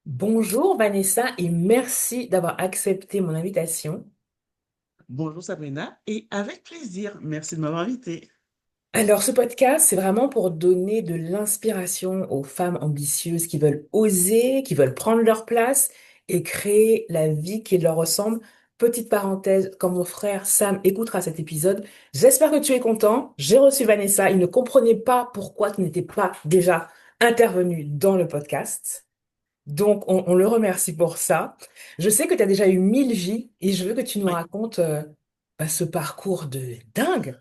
Bonjour Vanessa et merci d'avoir accepté mon invitation. Bonjour Sabrina, et avec plaisir, merci de m'avoir invité. Alors ce podcast, c'est vraiment pour donner de l'inspiration aux femmes ambitieuses qui veulent oser, qui veulent prendre leur place et créer la vie qui leur ressemble. Petite parenthèse, quand mon frère Sam écoutera cet épisode, j'espère que tu es content. J'ai reçu Vanessa, il ne comprenait pas pourquoi tu n'étais pas déjà intervenue dans le podcast. Donc, on le remercie pour ça. Je sais que tu as déjà eu 1000 vies et je veux que tu nous Oui. racontes ce parcours de dingue.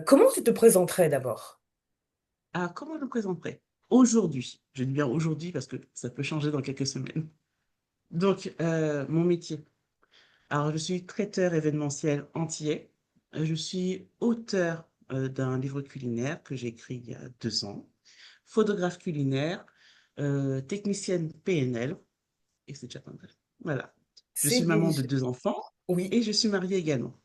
Comment tu te présenterais d'abord? Alors, comment je me présenterai? Aujourd'hui, je dis bien aujourd'hui parce que ça peut changer dans quelques semaines. Donc, mon métier. Alors, je suis traiteur événementiel antillais. Je suis auteur d'un livre culinaire que j'ai écrit il y a 2 ans, photographe culinaire, technicienne PNL, et c'est déjà pas mal. Voilà. Je C'est suis maman de déjà... 2 enfants Oui, et je suis mariée également.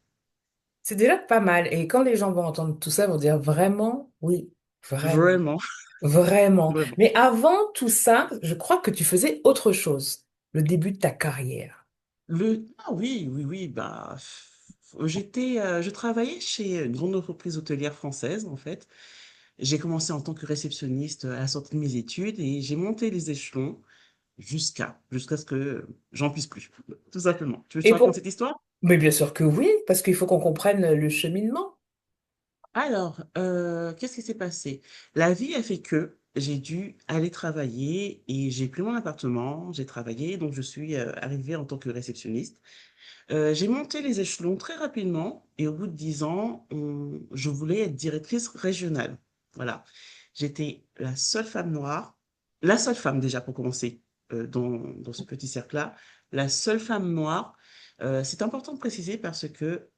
c'est déjà pas mal. Et quand les gens vont entendre tout ça, ils vont dire vraiment, oui, vraiment, Vraiment, vraiment. vraiment. Mais avant tout ça, je crois que tu faisais autre chose, le début de ta carrière. Ah oui, oui, oui, bah, je travaillais chez une grande entreprise hôtelière française, en fait. J'ai commencé en tant que réceptionniste à la sortie de mes études et j'ai monté les échelons jusqu'à ce que j'en puisse plus, tout simplement. Tu veux que je te Et raconte pour... cette histoire? Mais bien sûr que oui, parce qu'il faut qu'on comprenne le cheminement. Alors, qu'est-ce qui s'est passé? La vie a fait que j'ai dû aller travailler et j'ai pris mon appartement, j'ai travaillé, donc je suis arrivée en tant que réceptionniste. J'ai monté les échelons très rapidement et au bout de 10 ans, je voulais être directrice régionale. Voilà. J'étais la seule femme déjà pour commencer dans ce petit cercle-là, la seule femme noire. C'est important de préciser parce que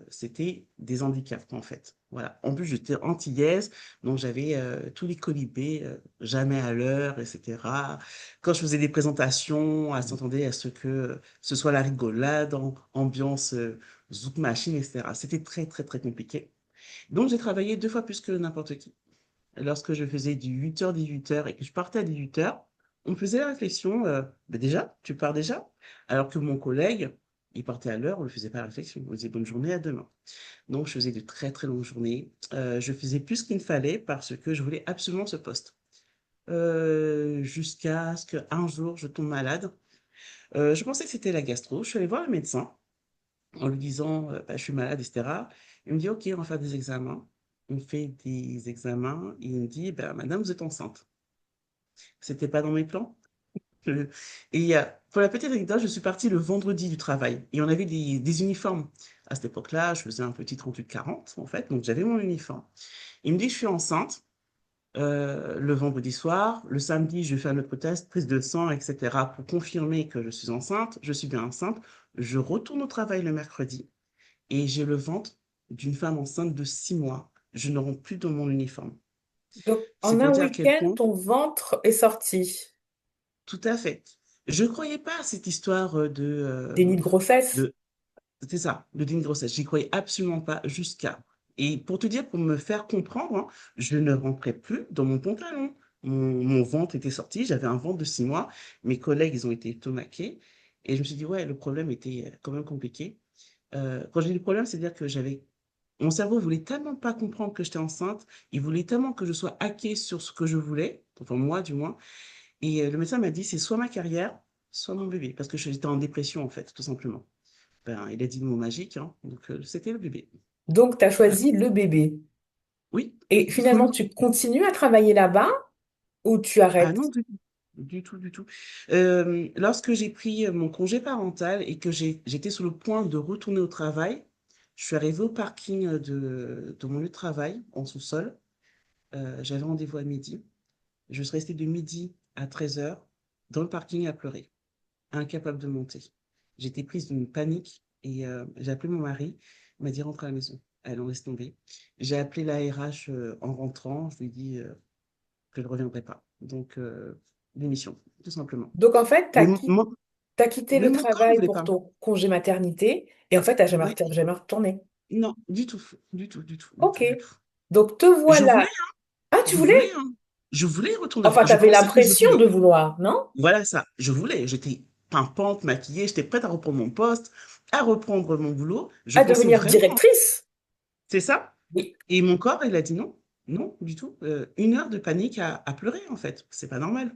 c'était des handicaps en fait. Voilà. En plus, j'étais antillaise, donc j'avais tous les colibés, jamais à l'heure, etc. Quand je faisais des présentations, elle s'entendait à ce que ce soit la rigolade, ambiance zouk machine, etc. C'était très, très, très compliqué. Donc, j'ai travaillé 2 fois plus que n'importe qui. Lorsque je faisais du 8h-18h et que je partais à 18h, on me faisait la réflexion, bah déjà, tu pars déjà? Alors que mon collègue, il partait à l'heure, on ne faisait pas la réflexion. On disait bonne journée, à demain. Donc, je faisais de très, très longues journées. Je faisais plus qu'il ne fallait parce que je voulais absolument ce poste. Jusqu'à ce qu'un jour, je tombe malade. Je pensais que c'était la gastro. Je suis allée voir le médecin en lui disant, bah, je suis malade, etc. Il me dit, OK, on va faire des examens. On fait des examens et il me dit, bah, madame, vous êtes enceinte. C'était pas dans mes plans. Euh, Et pour la petite anecdote, je suis partie le vendredi du travail et on avait des uniformes. À cette époque-là, je faisais un petit 38-40 en fait, donc j'avais mon uniforme. Il me dit, je suis enceinte le vendredi soir. Le samedi, je fais un autre test, prise de sang, etc. pour confirmer que je suis enceinte. Je suis bien enceinte. Je retourne au travail le mercredi et j'ai le ventre d'une femme enceinte de 6 mois. Je ne rentre plus dans mon uniforme. Donc, C'est en pour un dire à quel week-end, point, ton ventre est sorti. tout à fait. Je ne croyais pas à cette histoire Déni de grossesse. de, c'est ça, de d'une grossesse. J'y croyais absolument pas jusqu'à. Et pour te dire, pour me faire comprendre, hein, je ne rentrais plus dans mon pantalon. Mon ventre était sorti, j'avais un ventre de 6 mois. Mes collègues, ils ont été estomaqués. Et je me suis dit, ouais, le problème était quand même compliqué. Quand j'ai dit le problème, c'est-à-dire que mon cerveau voulait tellement pas comprendre que j'étais enceinte, il voulait tellement que je sois hacké sur ce que je voulais, enfin moi du moins. Et le médecin m'a dit, c'est soit ma carrière, soit mon bébé, parce que j'étais en dépression en fait, tout simplement. Ben, il a dit le mot magique, hein, donc c'était le bébé. Donc, tu as Voilà. choisi le bébé. Oui, Et finalement, tu continues à travailler là-bas ou tu ah arrêtes? non, du tout, du tout, du tout. Lorsque j'ai pris mon congé parental et que j'étais sur le point de retourner au travail, je suis arrivée au parking de mon lieu de travail, en sous-sol. J'avais rendez-vous à midi. Je suis restée de midi à 13h dans le parking à pleurer, incapable de monter. J'étais prise d'une panique et j'ai appelé mon mari. Il m'a dit rentre à la maison. Elle en laisse tomber. J'ai appelé la RH en rentrant. Je lui ai dit que je ne reviendrai pas. Donc, démission, tout simplement. Donc, en fait, tu Mais as quitté mais le mon corps ne travail voulait pour pas. ton congé maternité et en fait, tu n'as Ouais, jamais retourné. non, du tout, du tout, du tout, du Ok. tout, du tout. Donc, te Je voilà. voulais, Ah, tu je voulais? voulais, hein. Je voulais y retourner. Enfin, Je t'avais pensais que je l'impression voulais. de vouloir, non? Voilà ça. Je voulais. J'étais pimpante, maquillée. J'étais prête à reprendre mon poste, à reprendre mon boulot. Je À pensais devenir vraiment, hein. directrice? C'est ça. Oui. Et mon corps, il a dit non. Non, du tout. 1 heure de panique à pleurer, en fait. C'est pas normal.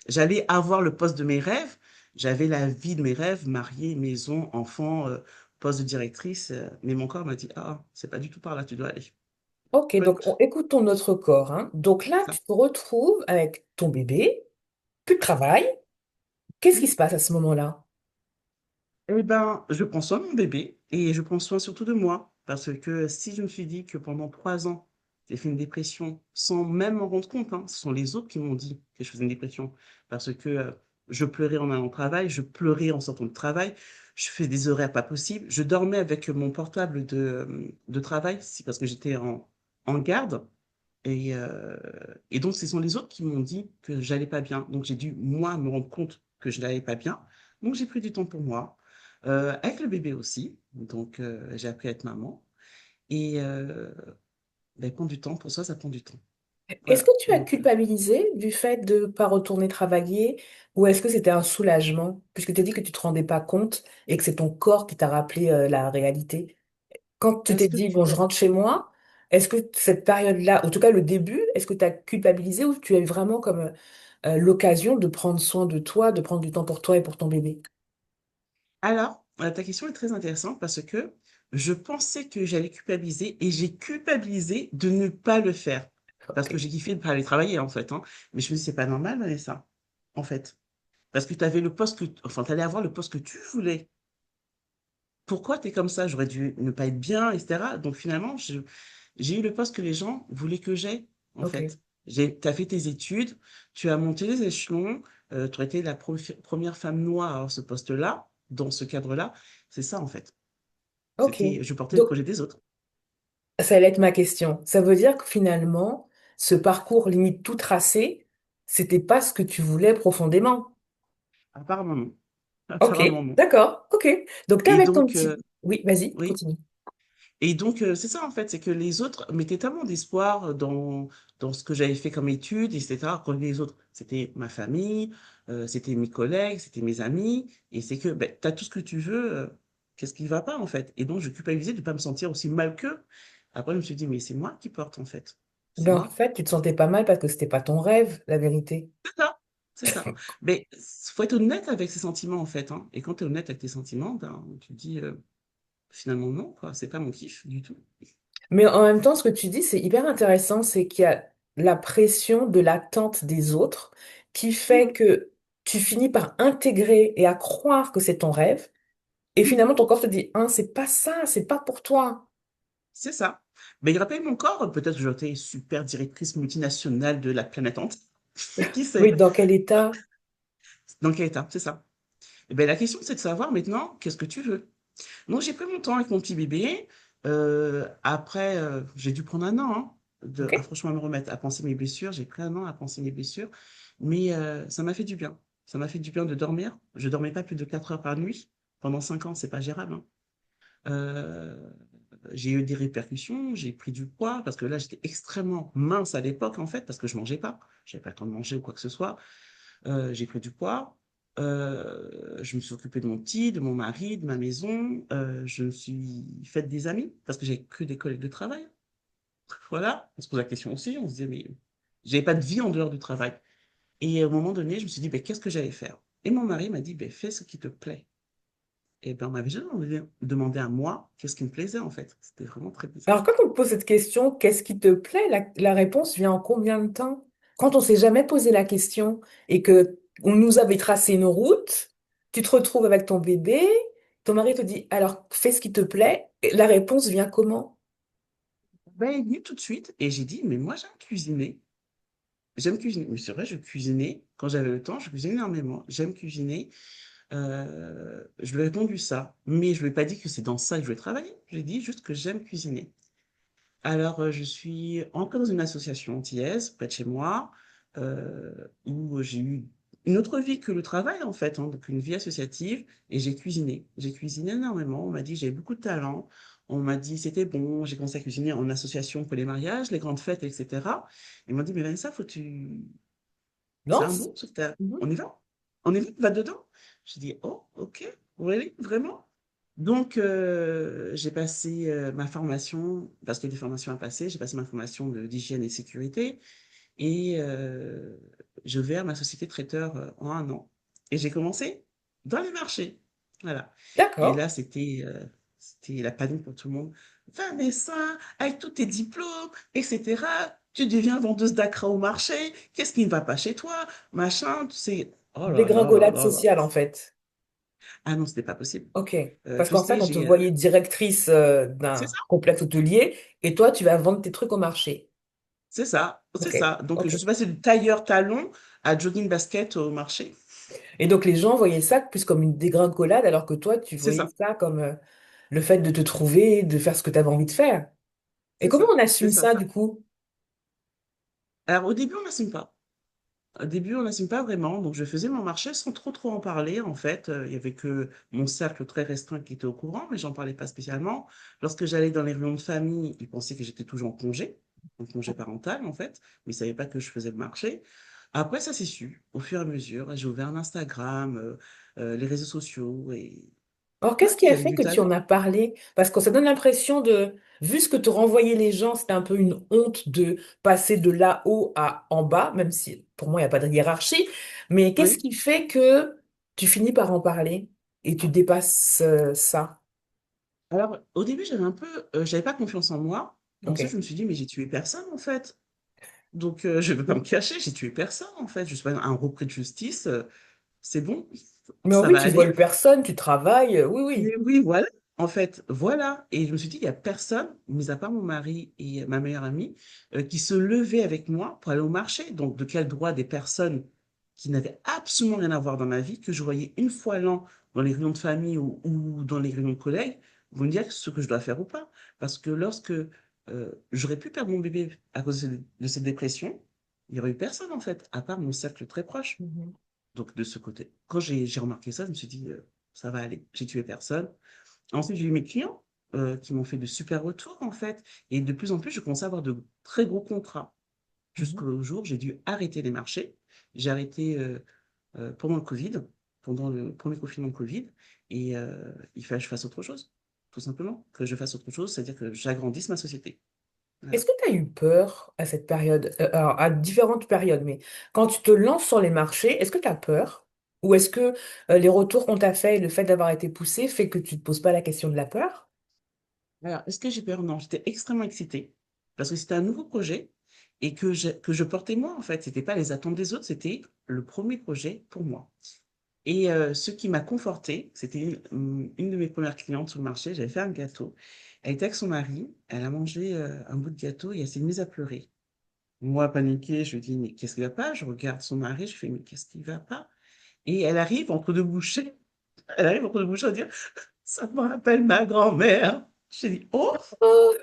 J'allais avoir le poste de mes rêves. J'avais la vie de mes rêves, mariée, maison, enfant, poste de directrice. Mais mon corps m'a dit, ah, c'est pas du tout par là, tu dois aller. Ok, Pas du donc tout. écoutons notre corps, hein. Donc là, Ça. tu te retrouves avec ton bébé, plus de travail. Qu'est-ce qui se passe à ce moment-là? Eh ben, je prends soin de mon bébé et je prends soin surtout de moi. Parce que si je me suis dit que pendant 3 ans, j'ai fait une dépression sans même m'en rendre compte, hein, ce sont les autres qui m'ont dit que je faisais une dépression. Parce que je pleurais en allant au travail, je pleurais en sortant de travail, je fais des horaires pas possibles, je dormais avec mon portable de travail, parce que j'étais en garde. Et donc, ce sont les autres qui m'ont dit que j'allais pas bien. Donc, j'ai dû, moi, me rendre compte que je n'allais pas bien. Donc, j'ai pris du temps pour moi, avec le bébé aussi. Donc, j'ai appris à être maman. Et ben, prendre du temps, pour ça prend du temps. Est-ce que Voilà. tu as Donc, culpabilisé du fait de ne pas retourner travailler ou est-ce que c'était un soulagement puisque tu as dit que tu te rendais pas compte et que c'est ton corps qui t'a rappelé la réalité? Quand tu t'es est-ce que dit, tu bon, je as... rentre chez moi, est-ce que cette période-là, en tout cas le début, est-ce que tu as culpabilisé ou tu as eu vraiment comme l'occasion de prendre soin de toi, de prendre du temps pour toi et pour ton bébé? Alors, ta question est très intéressante parce que je pensais que j'allais culpabiliser et j'ai culpabilisé de ne pas le faire. Parce Ok, que j'ai kiffé de pas aller travailler, en fait, hein. Mais je me dis, c'est pas normal, Vanessa, en fait. Parce que tu avais le poste enfin, tu allais avoir le poste que tu voulais. Pourquoi tu es comme ça? J'aurais dû ne pas être bien, etc. Donc finalement, j'ai eu le poste que les gens voulaient que j'aie, en ok, fait. Tu as fait tes études, tu as monté les échelons, tu as été la première femme noire à avoir ce poste-là, dans ce cadre-là. C'est ça, en fait. ok. Je portais le Donc, projet des autres. ça allait être ma question. Ça veut dire que finalement, ce parcours limite tout tracé, c'était pas ce que tu voulais profondément. Apparemment non. Ok, Apparemment non. d'accord, ok. Donc, t'es Et avec ton donc, petit... Oui, vas-y, oui. continue. Et donc, c'est ça en fait, c'est que les autres mettaient tellement d'espoir dans ce que j'avais fait comme études, etc. Que les autres, c'était ma famille, c'était mes collègues, c'était mes amis. Et c'est que ben, tu as tout ce que tu veux, qu'est-ce qui va pas en fait? Et donc, je culpabilisais de ne pas me sentir aussi mal qu'eux. Après, je me suis dit, mais c'est moi qui porte en fait. C'est Ben, en moi. fait, tu te sentais pas mal parce que c'était pas ton rêve, la vérité. C'est ça. C'est ça. Mais faut être honnête avec ses sentiments en fait, hein. Et quand tu es honnête avec tes sentiments, ben, tu te dis, finalement, non, quoi, c'est pas mon kiff du tout. Mais en même temps, ce que tu dis, c'est hyper intéressant, c'est qu'il y a la pression de l'attente des autres qui fait Mhm, que tu finis par intégrer et à croire que c'est ton rêve. Et mhm. finalement, ton corps te dit, hein, c'est pas ça, c'est pas pour toi. C'est ça. Mais il rappelle mon corps, peut-être que j'aurais été super directrice multinationale de la planète entière. Qui Oui, sait? dans quel état? Dans quel état? C'est ça. Et ben, la question, c'est de savoir maintenant, qu'est-ce que tu veux? Donc, j'ai pris mon temps avec mon petit bébé. Après, j'ai dû prendre un an, hein, Ok? à franchement me remettre, à penser mes blessures. J'ai pris un an à penser mes blessures. Mais ça m'a fait du bien. Ça m'a fait du bien de dormir. Je dormais pas plus de 4 heures par nuit. Pendant 5 ans, c'est pas gérable, hein. Euh, j'ai eu des répercussions, j'ai pris du poids parce que là, j'étais extrêmement mince à l'époque, en fait, parce que je mangeais pas. J'avais pas le temps de manger ou quoi que ce soit. J'ai pris du poids. Je me suis occupée de mon petit, de mon mari, de ma maison. Je me suis faite des amis parce que j'avais que des collègues de travail. Voilà. On se pose la question aussi. On se disait, mais j'avais pas de vie en dehors du travail. Et à un moment donné, je me suis dit, ben, qu'est-ce que j'allais faire? Et mon mari m'a dit, ben, fais ce qui te plaît. Et ben, on m'avait jamais demandé à moi qu'est-ce qui me plaisait, en fait. C'était vraiment très Alors, bizarre. quand on te pose cette question, qu'est-ce qui te plaît? La réponse vient en combien de temps? Quand on s'est jamais posé la question et que on nous avait tracé une route, tu te retrouves avec ton bébé, ton mari te dit, alors fais ce qui te plaît, et la réponse vient comment? Ben, il est venu tout de suite et j'ai dit, mais moi, j'aime cuisiner. J'aime cuisiner. Mais c'est vrai, je cuisinais. Quand j'avais le temps, je cuisinais énormément. J'aime cuisiner. Je lui ai répondu ça. Mais je lui ai pas dit que c'est dans ça que je vais travailler. Je lui ai dit juste que j'aime cuisiner. Alors, je suis entrée dans une association antillaise, près de chez moi, où j'ai eu une autre vie que le travail, en fait, hein, donc une vie associative, et j'ai cuisiné. J'ai cuisiné énormément. On m'a dit que j'avais beaucoup de talent. On m'a dit c'était bon, j'ai commencé à cuisiner en association pour les mariages, les grandes fêtes, etc. Ils m'ont dit, mais Vanessa, faut que tu... C'est un Lance? bon, sauf que Mhm. on y va? On y va? Va dedans? J'ai dit, oh, ok, really, vraiment? Donc, j'ai passé ma formation, parce qu'il y a des formations à passer, j'ai passé ma formation d'hygiène et sécurité et j'ai ouvert ma société de traiteur en 1 an. Et j'ai commencé dans les marchés. Voilà. Et D'accord. là, c'était la panique pour tout le monde. Vanessa, avec tous tes diplômes, etc., tu deviens vendeuse d'acra au marché. Qu'est-ce qui ne va pas chez toi? Machin, tu sais. Oh là là là Dégringolade là là. sociale, en fait. Ah non, c'était pas possible. Ok. Parce Tu qu'en fait, sais, on te voyait directrice c'est d'un ça, complexe hôtelier et toi, tu vas vendre tes trucs au marché. c'est ça, c'est Ok. ça. Donc, Ok. je suis passée de tailleur talon à jogging basket au marché. Et donc, les gens voyaient ça plus comme une dégringolade, alors que toi, tu C'est voyais ça, ça comme le fait de te trouver, de faire ce que tu avais envie de faire. Et c'est comment ça, on c'est assume ça. ça, du coup? Alors, au début, on n'assume pas. Au début, on n'assume pas vraiment. Donc, je faisais mon marché sans trop en parler. En fait, il y avait que mon cercle très restreint qui était au courant, mais j'en parlais pas spécialement. Lorsque j'allais dans les réunions de famille, ils pensaient que j'étais toujours en congé parental, en fait, mais ils savaient pas que je faisais le marché. Après, ça s'est su au fur et à mesure. J'ai ouvert un Instagram, les réseaux sociaux et Alors, ouais, qu'est-ce qui a j'avais fait du que tu en talent. as parlé? Parce que ça donne l'impression de, vu ce que te renvoyaient les gens, c'était un peu une honte de passer de là-haut à en bas, même si pour moi, il n'y a pas de hiérarchie. Mais qu'est-ce Oui. qui fait que tu finis par en parler et tu dépasses ça? Alors, au début, j'avais pas confiance en moi. Ensuite, Ok. je me suis dit, mais j'ai tué personne, en fait. Donc, je ne vais pas me cacher, j'ai tué personne en fait. Je suis pas un repris de justice. C'est bon, Mais ça oui, va tu aller. voles personne, tu travailles, oui, Mais oui. oui, voilà. En fait, voilà. Et je me suis dit, il n'y a personne, mis à part mon mari et ma meilleure amie, qui se levait avec moi pour aller au marché. Donc, de quel droit des personnes qui n'avaient absolument rien à voir dans ma vie, que je voyais une fois l'an dans les réunions de famille ou dans les réunions de collègues, vont me dire ce que je dois faire ou pas. Parce que lorsque j'aurais pu perdre mon bébé à cause de cette dépression, il n'y aurait eu personne en fait, à part mon cercle très proche. Mhm. Donc, de ce côté. Quand j'ai remarqué ça, je me suis dit, ça va aller, j'ai tué personne. Ensuite, j'ai eu mes clients qui m'ont fait de super retours, en fait. Et de plus en plus, je commençais à avoir de très gros contrats. Mhm. Jusqu'au jour où j'ai dû arrêter les marchés. J'ai arrêté pendant le Covid, pendant le premier confinement Covid. Et il fallait que je fasse autre chose, tout simplement. Que je fasse autre chose, c'est-à-dire que j'agrandisse ma société. Est-ce Voilà. que tu as eu peur à cette période, alors à différentes périodes, mais quand tu te lances sur les marchés, est-ce que tu as peur? Ou est-ce que les retours qu'on t'a fait et le fait d'avoir été poussé fait que tu ne te poses pas la question de la peur? Alors, est-ce que j'ai peur? Non, j'étais extrêmement excitée parce que c'était un nouveau projet et que je portais moi, en fait. C'était pas les attentes des autres, c'était le premier projet pour moi. Et ce qui m'a confortée, c'était une de mes premières clientes sur le marché. J'avais fait un gâteau. Elle était avec son mari, elle a mangé un bout de gâteau et elle s'est mise à pleurer. Moi, paniquée, je lui dis, mais qu'est-ce qui va pas? Je regarde son mari, je fais, mais qu'est-ce qui va pas? Et elle arrive entre deux bouchées, elle arrive entre deux bouchées à dire, ça me rappelle ma grand-mère. J'ai dit, oh! Oh.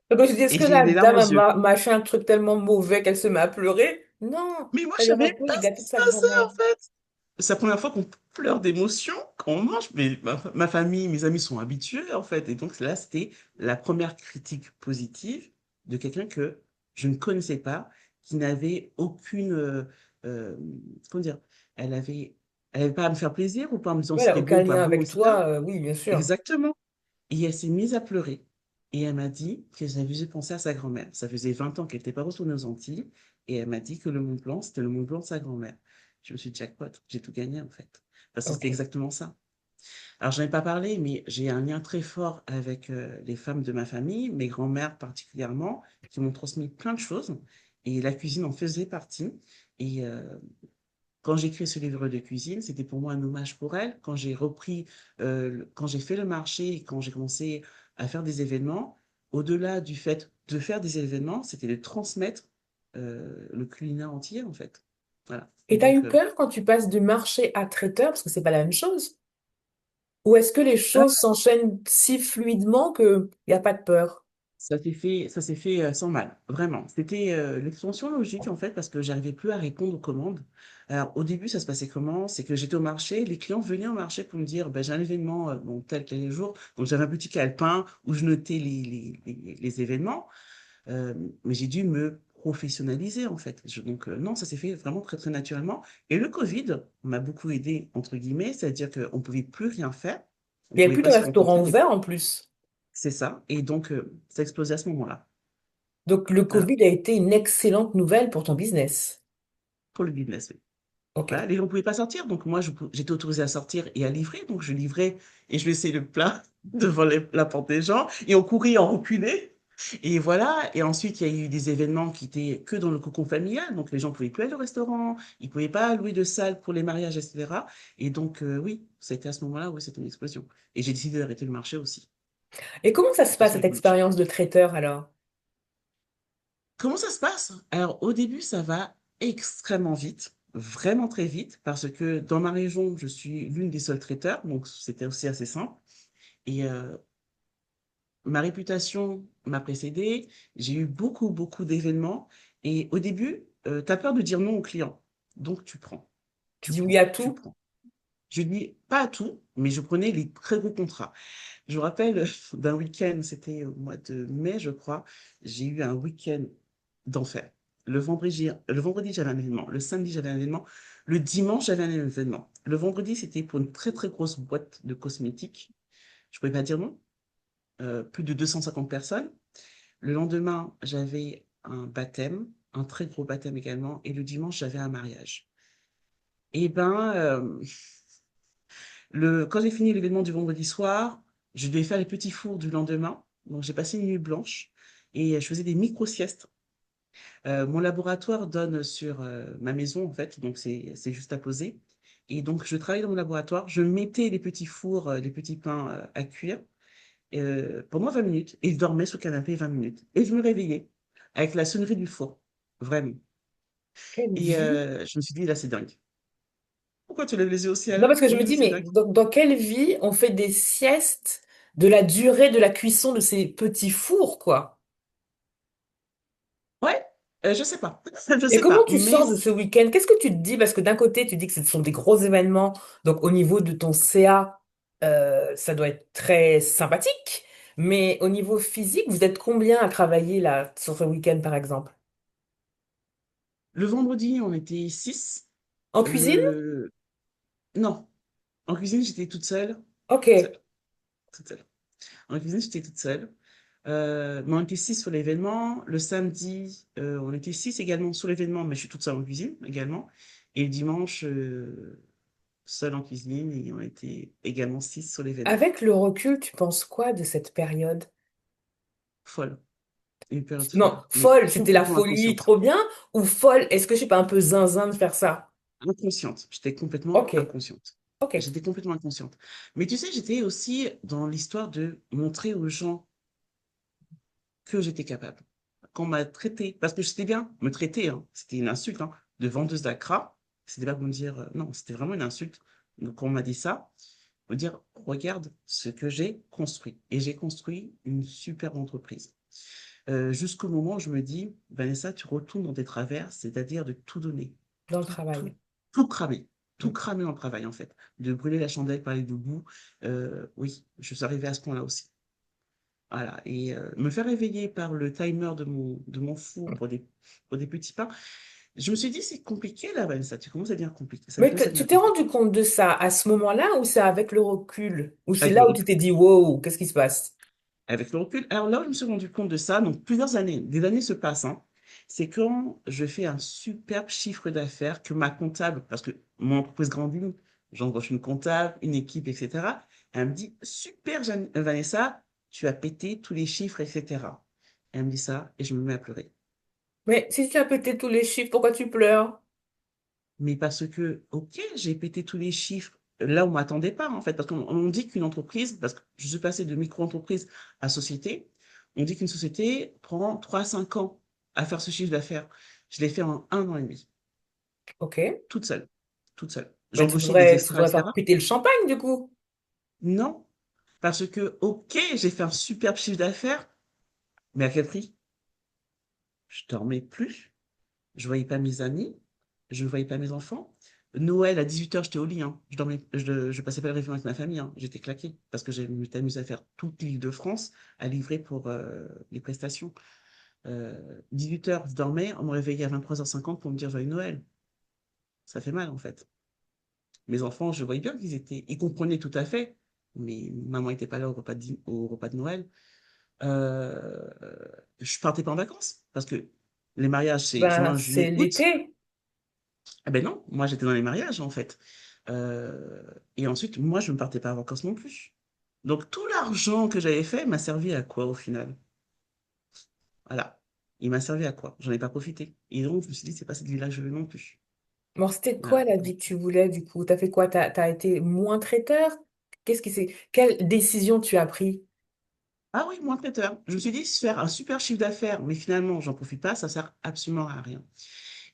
Donc je dis, est-ce Et que j'ai eu la les larmes aux dame yeux. m'a fait un truc tellement mauvais qu'elle se met à pleurer? Non, Mais moi, je elle lui savais rappelle pas le ce gâteau qui de se sa passait, grand-mère. en fait. C'est la première fois qu'on pleure d'émotion quand on mange, mais ma famille, mes amis sont habitués, en fait. Et donc là, c'était la première critique positive de quelqu'un que je ne connaissais pas, qui n'avait aucune, euh, comment dire, elle avait, elle avait pas à me faire plaisir ou pas en me disant Ouais, elle n'a c'était beau aucun ou pas lien beau, avec etc. toi, oui, bien sûr. Exactement. Et elle s'est mise à pleurer. Et elle m'a dit que j'avais fait penser à sa grand-mère. Ça faisait 20 ans qu'elle n'était pas retournée aux Antilles. Et elle m'a dit que le Mont Blanc, c'était le Mont Blanc de sa grand-mère. Je me suis dit, jackpot, j'ai tout gagné en fait. Parce que c'était Ok. exactement ça. Alors, je n'en ai pas parlé, mais j'ai un lien très fort avec les femmes de ma famille, mes grands-mères particulièrement, qui m'ont transmis plein de choses. Et la cuisine en faisait partie. Et quand j'ai écrit ce livre de cuisine, c'était pour moi un hommage pour elle. Quand j'ai repris, quand j'ai fait le marché et quand j'ai commencé à faire des événements, au-delà du fait de faire des événements, c'était de transmettre le culinaire entier, en fait. Voilà. Et t'as Donc, eu peur quand tu passes du marché à traiteur, parce que c'est pas la même chose? Ou est-ce que les ah, choses s'enchaînent si fluidement qu'il n'y a pas de peur? Ça s'est fait sans mal, vraiment. C'était l'extension logique, en fait, parce que j'arrivais plus à répondre aux commandes. Alors, au début, ça se passait comment? C'est que j'étais au marché, les clients venaient au marché pour me dire, ben, j'ai un événement, bon, tel jour. Donc, j'avais un petit calepin où je notais les événements. Euh, mais j'ai dû me professionnaliser, en fait. Non, ça s'est fait vraiment très, très naturellement. Et le Covid m'a beaucoup aidé, entre guillemets, c'est-à-dire qu'on ne pouvait plus rien faire. On Il n'y ne a pouvait plus de pas se restaurants rencontrer. ouverts en plus. C'est ça. Et donc, ça a explosé à ce moment-là. Donc le Voilà, Covid a été une excellente nouvelle pour ton business. pour le business. Oui. Ok. Voilà, les gens ne pouvaient pas sortir. Donc, moi, j'étais autorisée à sortir et à livrer. Donc, je livrais et je laissais le plat devant la porte des gens. Et on courait, on reculait. Et voilà. Et ensuite, il y a eu des événements qui étaient que dans le cocon familial. Donc, les gens ne pouvaient plus aller au restaurant. Ils ne pouvaient pas louer de salle pour les mariages, etc. Et donc, oui, ça a été à ce moment-là où c'était une explosion. Et j'ai décidé d'arrêter le marché aussi. Et comment ça se passe, L'explosion cette du marché. expérience de traiteur alors? Comment ça se passe? Alors, au début, ça va extrêmement vite, vraiment très vite, parce que dans ma région, je suis l'une des seules traiteurs, donc c'était aussi assez simple. Et ma réputation m'a précédée, j'ai eu beaucoup, beaucoup d'événements. Et au début, tu as peur de dire non aux clients. Donc, tu prends, Tu tu dis oui prends, à tu tout? prends. Je dis pas à tout, mais je prenais les très gros contrats. Je me rappelle d'un week-end, c'était au mois de mai, je crois. J'ai eu un week-end d'enfer. Le vendredi, j'avais un événement. Le samedi, j'avais un événement. Le dimanche, j'avais un événement. Le vendredi, c'était pour une très, très grosse boîte de cosmétiques. Je ne pouvais pas dire non. Plus de 250 personnes. Le lendemain, j'avais un baptême, un très gros baptême également. Et le dimanche, j'avais un mariage. Et ben, quand j'ai fini l'événement du vendredi soir, je devais faire les petits fours du lendemain. Donc, j'ai passé une nuit blanche et je faisais des micro-siestes. Mon laboratoire donne sur ma maison, en fait, donc c'est juste à poser. Et donc, je travaillais dans mon laboratoire, je mettais les petits fours, les petits pains à cuire pendant 20 minutes et je dormais sur le canapé 20 minutes. Et je me réveillais avec la sonnerie du four, vraiment. Quelle Et vie! je me suis dit, là, c'est dingue. Pourquoi tu lèves les yeux au Non, ciel? parce que je me Oui, dis, c'est mais dingue. dans quelle vie on fait des siestes de la durée de la cuisson de ces petits fours, quoi? Ouais, je sais pas. Je Et sais comment pas. tu sors de ce week-end? Qu'est-ce que tu te dis? Parce que d'un côté, tu dis que ce sont des gros événements, donc au niveau de ton CA, ça doit être très sympathique, mais au niveau physique, vous êtes combien à travailler là sur ce week-end, par exemple? Le vendredi, on était 6. En cuisine? Le... Non, en cuisine, j'étais Ok. toute seule, toute seule. En cuisine, j'étais toute seule. Mais on était 6 sur l'événement. Le samedi, on était 6 également sur l'événement, mais je suis toute seule en cuisine également. Et le dimanche, seule en cuisine, et on était également 6 sur l'événement. Avec le recul, tu penses quoi de cette période? Folle, une période Non, folle, mais folle, c'était la complètement folie, inconsciente. trop bien, ou folle, est-ce que je suis pas un peu zinzin de faire ça? Inconsciente, j'étais complètement Ok, inconsciente. ok. J'étais complètement inconsciente. Mais tu sais, j'étais aussi dans l'histoire de montrer aux gens que j'étais capable. Qu'on m'a traité, parce que j'étais bien, me traiter, hein, c'était une insulte, hein, de vendeuse d'Accra, c'était pas pour me dire, non, c'était vraiment une insulte. Donc, quand on m'a dit ça, me dire, regarde ce que j'ai construit. Et j'ai construit une super entreprise. Jusqu'au moment où je me dis, Vanessa, tu retournes dans tes travers, c'est-à-dire de tout donner, Dans le tout, tout, travail. tout cramer dans le travail, en fait, de brûler la chandelle par les deux bouts. Oui, je suis arrivée à ce point-là aussi. Voilà, et me faire réveiller par le timer de mon four pour des petits pains, je me suis dit, c'est compliqué là, Vanessa, tu commences à devenir compliqué, ça Mais commence à tu devenir t'es compliqué. rendu compte de ça à ce moment-là ou c'est avec le recul? Ou c'est Avec le là où tu recul. t'es dit, wow, qu'est-ce qui se passe? Avec le recul. Alors là où je me suis rendu compte de ça, donc plusieurs années, des années se passent, hein, c'est quand je fais un superbe chiffre d'affaires que ma comptable, parce que mon entreprise grandit, j'embauche une comptable, une équipe, etc. Elle me dit, super Vanessa, tu as pété tous les chiffres, etc. Elle me dit ça et je me mets à pleurer. Mais si tu as pété tous les chiffres, pourquoi tu pleures? Mais parce que, OK, j'ai pété tous les chiffres là où on m'attendait pas, en fait. Parce qu'on dit qu'une entreprise, parce que je suis passée de micro-entreprise à société, on dit qu'une société prend 3 à 5 ans à faire ce chiffre d'affaires. Je l'ai fait en 1 an et demi, Ok. toute seule, toute seule. J'ai Mais embauché des tu extras, devrais faire etc. péter le champagne du coup. Non, parce que, OK, j'ai fait un superbe chiffre d'affaires, Mais à quel prix? Je dormais plus, je voyais pas mes amis, je ne voyais pas mes enfants. Noël, à 18 h, j'étais au lit, hein. Je dormais, je passais pas le réveillon avec ma famille, hein. J'étais claquée parce que je m'étais amusée à faire toute l'Île-de-France, à livrer pour les prestations. 18 h, je dormais, on me réveillait à 23h50 pour me dire joyeux Noël. Ça fait mal, en fait. Mes enfants, je voyais bien qu'ils étaient, ils comprenaient tout à fait, mais maman n'était pas là au repas de Noël. Euh, je partais pas en vacances parce que les mariages, c'est Ben, juin, c'est juillet, août. l'été. Ah ben non, moi j'étais dans les mariages en fait. Euh, et ensuite, moi je ne partais pas en vacances non plus. Donc tout l'argent que j'avais fait m'a servi à quoi au final? Voilà. Il m'a servi à quoi? J'en ai pas profité. Et donc je me suis dit, c'est pas cette vie-là que je veux non plus. Bon, c'était quoi Voilà. la vie que tu voulais du coup? T'as fait quoi? T'as été moins traiteur? Quelle décision tu as pris? Ah oui, moins traiteur. Je me suis dit, faire un super chiffre d'affaires, mais finalement, j'en profite pas, ça sert absolument à rien.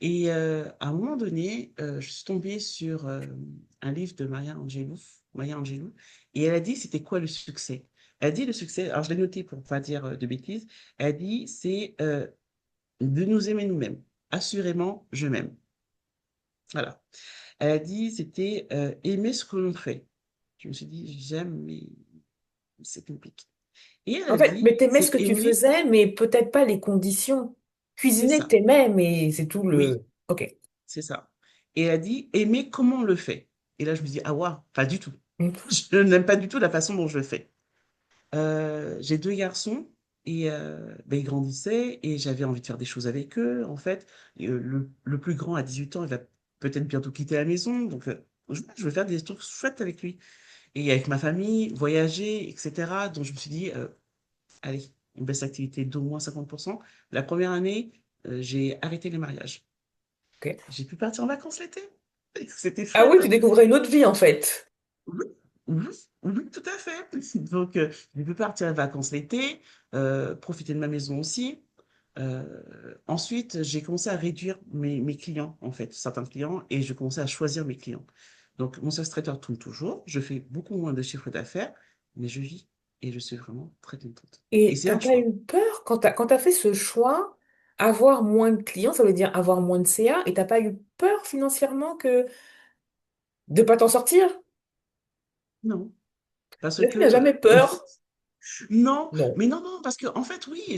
Et à un moment donné, je suis tombée sur un livre de Maya Angelou, et elle a dit, c'était quoi le succès? Elle a dit, le succès, alors je l'ai noté pour ne pas dire de bêtises, elle a dit, c'est de nous aimer nous-mêmes. Assurément, je m'aime. Voilà. Elle a dit, c'était aimer ce que l'on fait. Je me suis dit, j'aime, mais c'est compliqué. Et elle En a fait, mais dit, t'aimais ce c'est que tu aimer, faisais, mais peut-être pas les conditions. c'est Cuisiner, ça. t'aimais, mais c'est tout Oui, le... Ok. c'est ça. Et elle a dit, aimer comment on le fait. Et là, je me dis, ah waouh, pas du tout. Je n'aime pas du tout la façon dont je le fais. J'ai deux garçons et ben, ils grandissaient et j'avais envie de faire des choses avec eux. En fait, le plus grand à 18 ans, il va peut-être bientôt quitter la maison. Donc, je veux faire des trucs chouettes avec lui. Et avec ma famille, voyager, etc. Donc, je me suis dit, allez, une baisse d'activité d'au moins 50%. La première année, j'ai arrêté les mariages. Ok. J'ai pu partir en vacances l'été. C'était Ah oui, chouette. tu découvrais une autre vie en fait. Oui, oui, oui, tout à fait. Donc, j'ai pu partir en vacances l'été, profiter de ma maison aussi. Ensuite, j'ai commencé à réduire mes clients, en fait, certains clients, et je commençais à choisir mes clients. Donc, mon service traiteur tourne toujours. Je fais beaucoup moins de chiffre d'affaires, mais je vis et je suis vraiment très contente. Et Et c'est t'as un pas choix. eu peur quand t'as fait ce choix, avoir moins de clients, ça veut dire avoir moins de CA, et t'as pas eu peur financièrement que de pas t'en sortir? Non, parce La fille que n'a jamais peur. non, Non. mais non, non, parce que en fait, oui,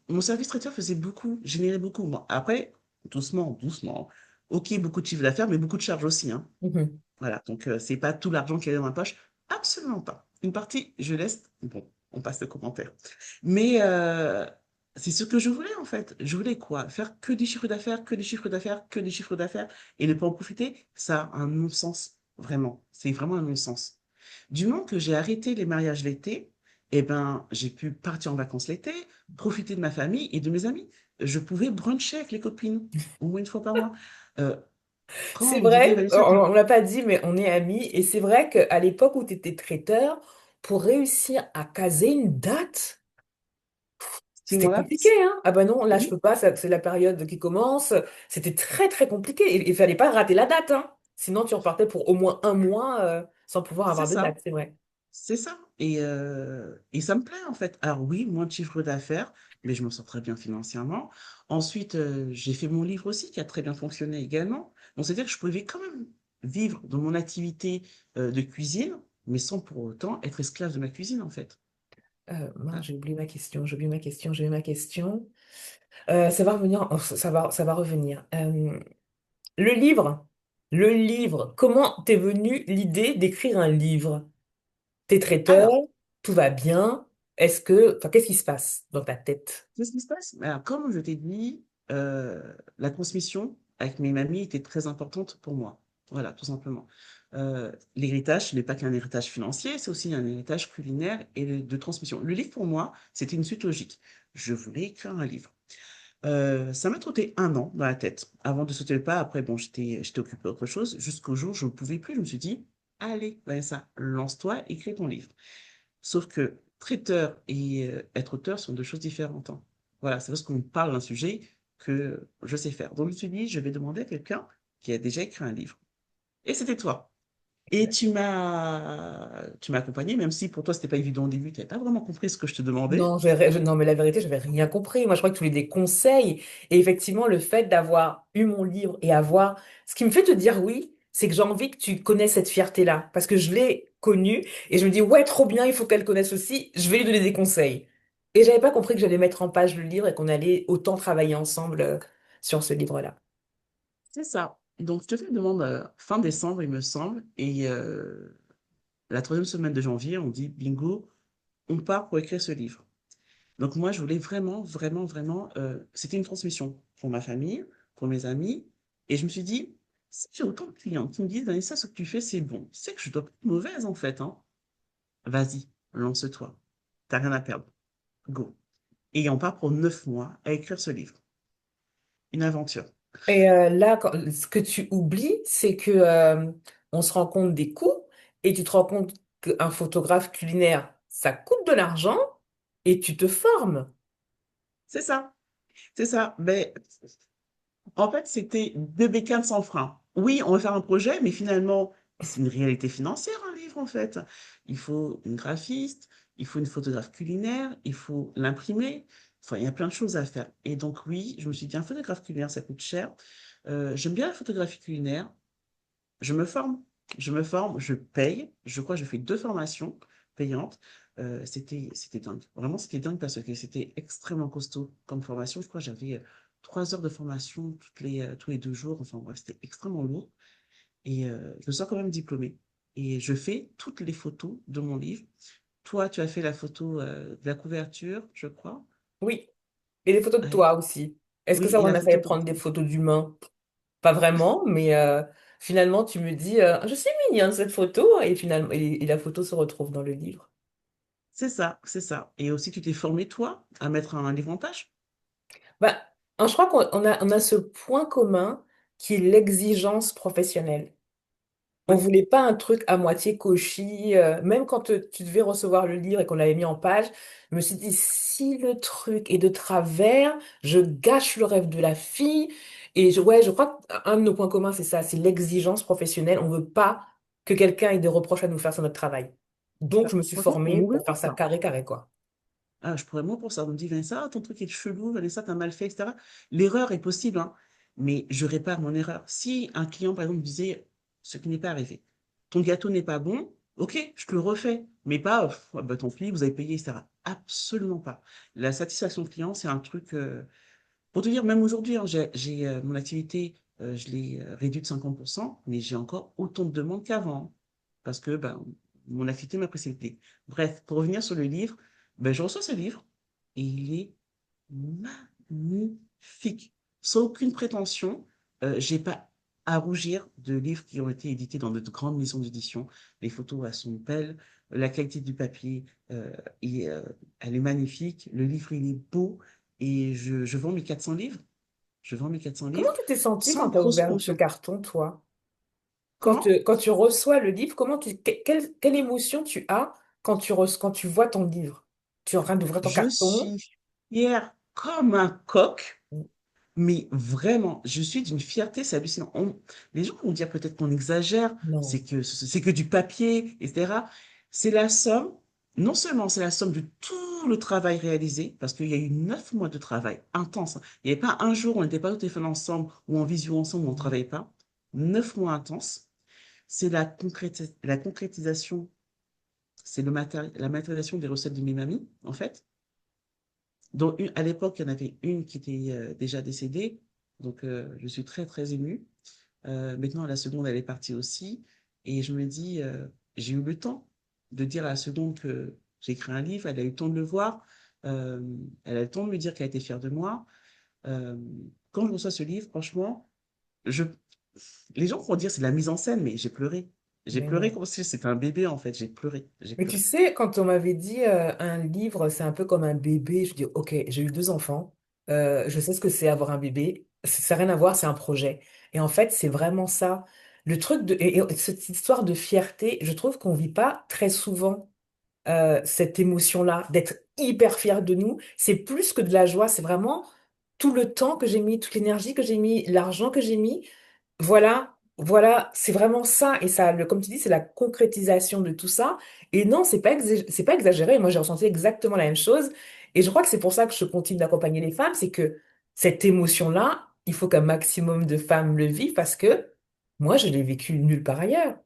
mon service traiteur faisait beaucoup, générait beaucoup. Bon, après, doucement, doucement. Ok, beaucoup de chiffre d'affaires, mais beaucoup de charges aussi, hein. Mhm. Voilà, donc c'est pas tout l'argent qui est dans ma poche, absolument pas. Une partie, je laisse. Bon, on passe le commentaire. Mais c'est ce que je voulais en fait. Je voulais quoi? Faire que des chiffres d'affaires, que des chiffres d'affaires, que des chiffres d'affaires, et ne pas en profiter, ça a un non-sens, vraiment. C'est vraiment un non-sens. Du moment que j'ai arrêté les mariages l'été, eh ben, j'ai pu partir en vacances l'été, profiter de ma famille et de mes amis. Je pouvais bruncher avec les copines, au moins une fois par mois. Euh, Quand C'est on me disait, vrai, Vanessa, on l'a pas dit, mais on est amis, et c'est vrai qu'à l'époque où tu étais traiteur, pour réussir à caser une date, 6 mois c'était compliqué, d'avance? hein? Ah ben non, là je peux Oui, pas, c'est la période qui commence. C'était très très compliqué. Et il fallait pas rater la date, hein. Sinon tu repartais pour au moins un mois sans pouvoir c'est avoir de ça, date, c'est vrai. c'est ça. Et ça me plaît en fait. Alors oui, moins de chiffre d'affaires, mais je m'en sors très bien financièrement. Ensuite, j'ai fait mon livre aussi qui a très bien fonctionné également. Donc c'est-à-dire que je pouvais quand même vivre de mon activité de cuisine, mais sans pour autant être esclave de ma cuisine en fait. Mince, Voilà. j'ai oublié ma question, j'ai oublié ma question, j'ai oublié ma question. Ça va revenir, oh, ça va revenir. Le livre, le livre, comment t'es venue l'idée d'écrire un livre? T'es traiteur, Alors, tout va bien. Enfin, qu'est-ce qui se passe dans ta tête? qu'est-ce qui se passe? Alors, comme je t'ai dit, la transmission avec mes mamies était très importante pour moi. Voilà, tout simplement. L'héritage, ce n'est pas qu'un héritage financier, c'est aussi un héritage culinaire et de transmission. Le livre, pour moi, c'était une suite logique. Je voulais écrire un livre. Ça m'a trotté 1 an dans la tête avant de sauter le pas. Après, bon, j'étais occupée d'autre chose. Jusqu'au jour où je ne pouvais plus, je me suis dit, allez, Vanessa, lance-toi, écris ton livre. Sauf que traiteur et être auteur sont deux choses différentes, hein. Voilà, c'est parce qu'on parle d'un sujet que je sais faire. Donc je me suis dit, je vais demander à quelqu'un qui a déjà écrit un livre. Et c'était toi. Et tu m'as accompagné, même si pour toi, c'était pas évident au début, tu n'avais pas vraiment compris ce que je te demandais. Non, non, mais la vérité, j'avais rien compris. Moi, je crois que tu voulais des conseils. Et effectivement, le fait d'avoir eu mon livre et avoir... Ce qui me fait te dire oui, c'est que j'ai envie que tu connaisses cette fierté-là. Parce que je l'ai connue et je me dis, ouais, trop bien, il faut qu'elle connaisse aussi. Je vais lui donner des conseils. Et j'avais pas compris que j'allais mettre en page le livre et qu'on allait autant travailler ensemble sur ce livre-là. C'est ça. Donc, je te fais une demande fin décembre, il me semble. Et la troisième semaine de janvier, on dit, bingo, on part pour écrire ce livre. Donc, moi, je voulais vraiment, vraiment, vraiment, c'était une transmission pour ma famille, pour mes amis. Et je me suis dit, si j'ai autant de clients qui me disent, Vanessa, ce que tu fais, c'est bon. C'est que je dois pas être mauvaise, en fait, hein. Vas-y, lance-toi. T'as rien à perdre. Go. Et on part pour 9 mois à écrire ce livre. Une aventure. Et là, ce que tu oublies, c'est que on se rend compte des coûts et tu te rends compte qu'un photographe culinaire, ça coûte de l'argent et tu te formes. C'est ça. C'est ça. Mais en fait, c'était deux bécanes sans frein. Oui, on va faire un projet, mais finalement, c'est une réalité financière, un livre, en fait. Il faut une graphiste, il faut une photographe culinaire, il faut l'imprimer. Enfin, il y a plein de choses à faire. Et donc, oui, je me suis dit, un photographe culinaire, ça coûte cher. J'aime bien la photographie culinaire. Je me forme. Je me forme, je paye. Je crois que j'ai fait 2 formations payantes. C'était dingue. Vraiment, c'était dingue parce que c'était extrêmement costaud comme formation. Je crois que j'avais 3 heures de formation tous les 2 jours. Enfin bref, c'était extrêmement lourd. Et je sors quand même diplômée. Et je fais toutes les photos de mon livre. Toi, tu as fait la photo de la couverture, je crois. Oui. Et les photos de Ouais. toi aussi. Est-ce que Oui, ça, et on la a failli photo de... prendre des photos d'humains? Pas vraiment, mais finalement, tu me dis, je suis mignonne cette photo, et finalement, et la photo se retrouve dans le livre. C'est ça, c'est ça. Et aussi, tu t'es formé, toi, à mettre un livre en page? Bah, je crois qu'on a ce point commun qui est l'exigence professionnelle. On Oui. voulait pas un truc à moitié cauchy. Même quand tu devais recevoir le livre et qu'on l'avait mis en page, je me suis dit, si le truc est de travers, je gâche le rêve de la fille. Et ouais, je crois qu'un de nos points communs, c'est ça, c'est l'exigence professionnelle. On veut pas que quelqu'un ait des reproches à nous faire sur notre travail. Donc, je me suis Franchement, je pourrais formée mourir pour faire pour ça ça. carré, carré, quoi. Ah, je pourrais mourir pour ça. On me dit, Vanessa, ton truc est chelou, Vanessa, t'as mal fait, etc. L'erreur est possible, hein, mais je répare mon erreur. Si un client, par exemple, me disait ce qui n'est pas arrivé, ton gâteau n'est pas bon, ok, je te le refais, mais pas, ah bah, tant pis, vous avez payé, etc. Absolument pas. La satisfaction client, c'est un truc, pour te dire, même aujourd'hui, hein, mon activité, je l'ai réduite de 50%, mais j'ai encore autant de demandes qu'avant, parce que ben, mon activité m'a précédé. Bref, pour revenir sur le livre, ben, je reçois ce livre et il est magnifique. Sans aucune prétention, j'ai pas à rougir de livres qui ont été édités dans de grandes maisons d'édition. Les photos, elles sont belles, la qualité du papier, elle est magnifique, le livre, il est beau, et je vends mes 400 livres. Je vends mes 400 Comment livres tu t'es sentie sans quand tu as grosse ouvert ce promotion. carton, toi? Comment? Quand tu reçois le livre, quelle émotion tu as quand tu vois ton livre? Tu es en train d'ouvrir ton Je carton? suis fière comme un coq, mais vraiment, je suis d'une fierté, c'est hallucinant. Les gens vont dire peut-être qu'on exagère, Non. c'est que du papier, etc. C'est la somme, non seulement c'est la somme de tout le travail réalisé, parce qu'il y a eu 9 mois de travail intense, hein. Il n'y avait pas un jour où on n'était pas au téléphone ensemble, ou en visio ensemble, où on ne travaillait pas. 9 mois intenses. C'est la concrétisation, c'est la matérialisation des recettes de mes mamies, en fait. Donc, à l'époque, il y en avait une qui était déjà décédée. Donc, je suis très, très émue. Maintenant, la seconde, elle est partie aussi. Et je me dis, j'ai eu le temps de dire à la seconde que j'ai écrit un livre. Elle a eu le temps de le voir. Euh, Elle a eu le temps de me dire qu'elle était fière de moi. Euh, Quand je reçois ce livre, franchement, je... les gens vont dire c'est de la mise en scène, mais j'ai pleuré. J'ai Mais pleuré non. comme si c'était un bébé, en fait. J'ai pleuré. J'ai Mais tu pleuré. sais, quand on m'avait dit un livre, c'est un peu comme un bébé, je dis, ok, j'ai eu deux enfants, je sais ce que c'est avoir un bébé, ça n'a rien à voir, c'est un projet. Et en fait, c'est vraiment ça. Le truc et cette histoire de fierté, je trouve qu'on vit pas très souvent cette émotion-là, d'être hyper fier de nous. C'est plus que de la joie, c'est vraiment tout le temps que j'ai mis, toute l'énergie que j'ai mis, l'argent que j'ai mis. Voilà, Voilà, c'est vraiment ça. Et ça, comme tu dis, c'est la concrétisation de tout ça. Et non, c'est pas exagéré. Moi, j'ai ressenti exactement la même chose. Et je crois que c'est pour ça que je continue d'accompagner les femmes. C'est que cette émotion-là, il faut qu'un maximum de femmes le vivent parce que moi, je l'ai vécu nulle part ailleurs.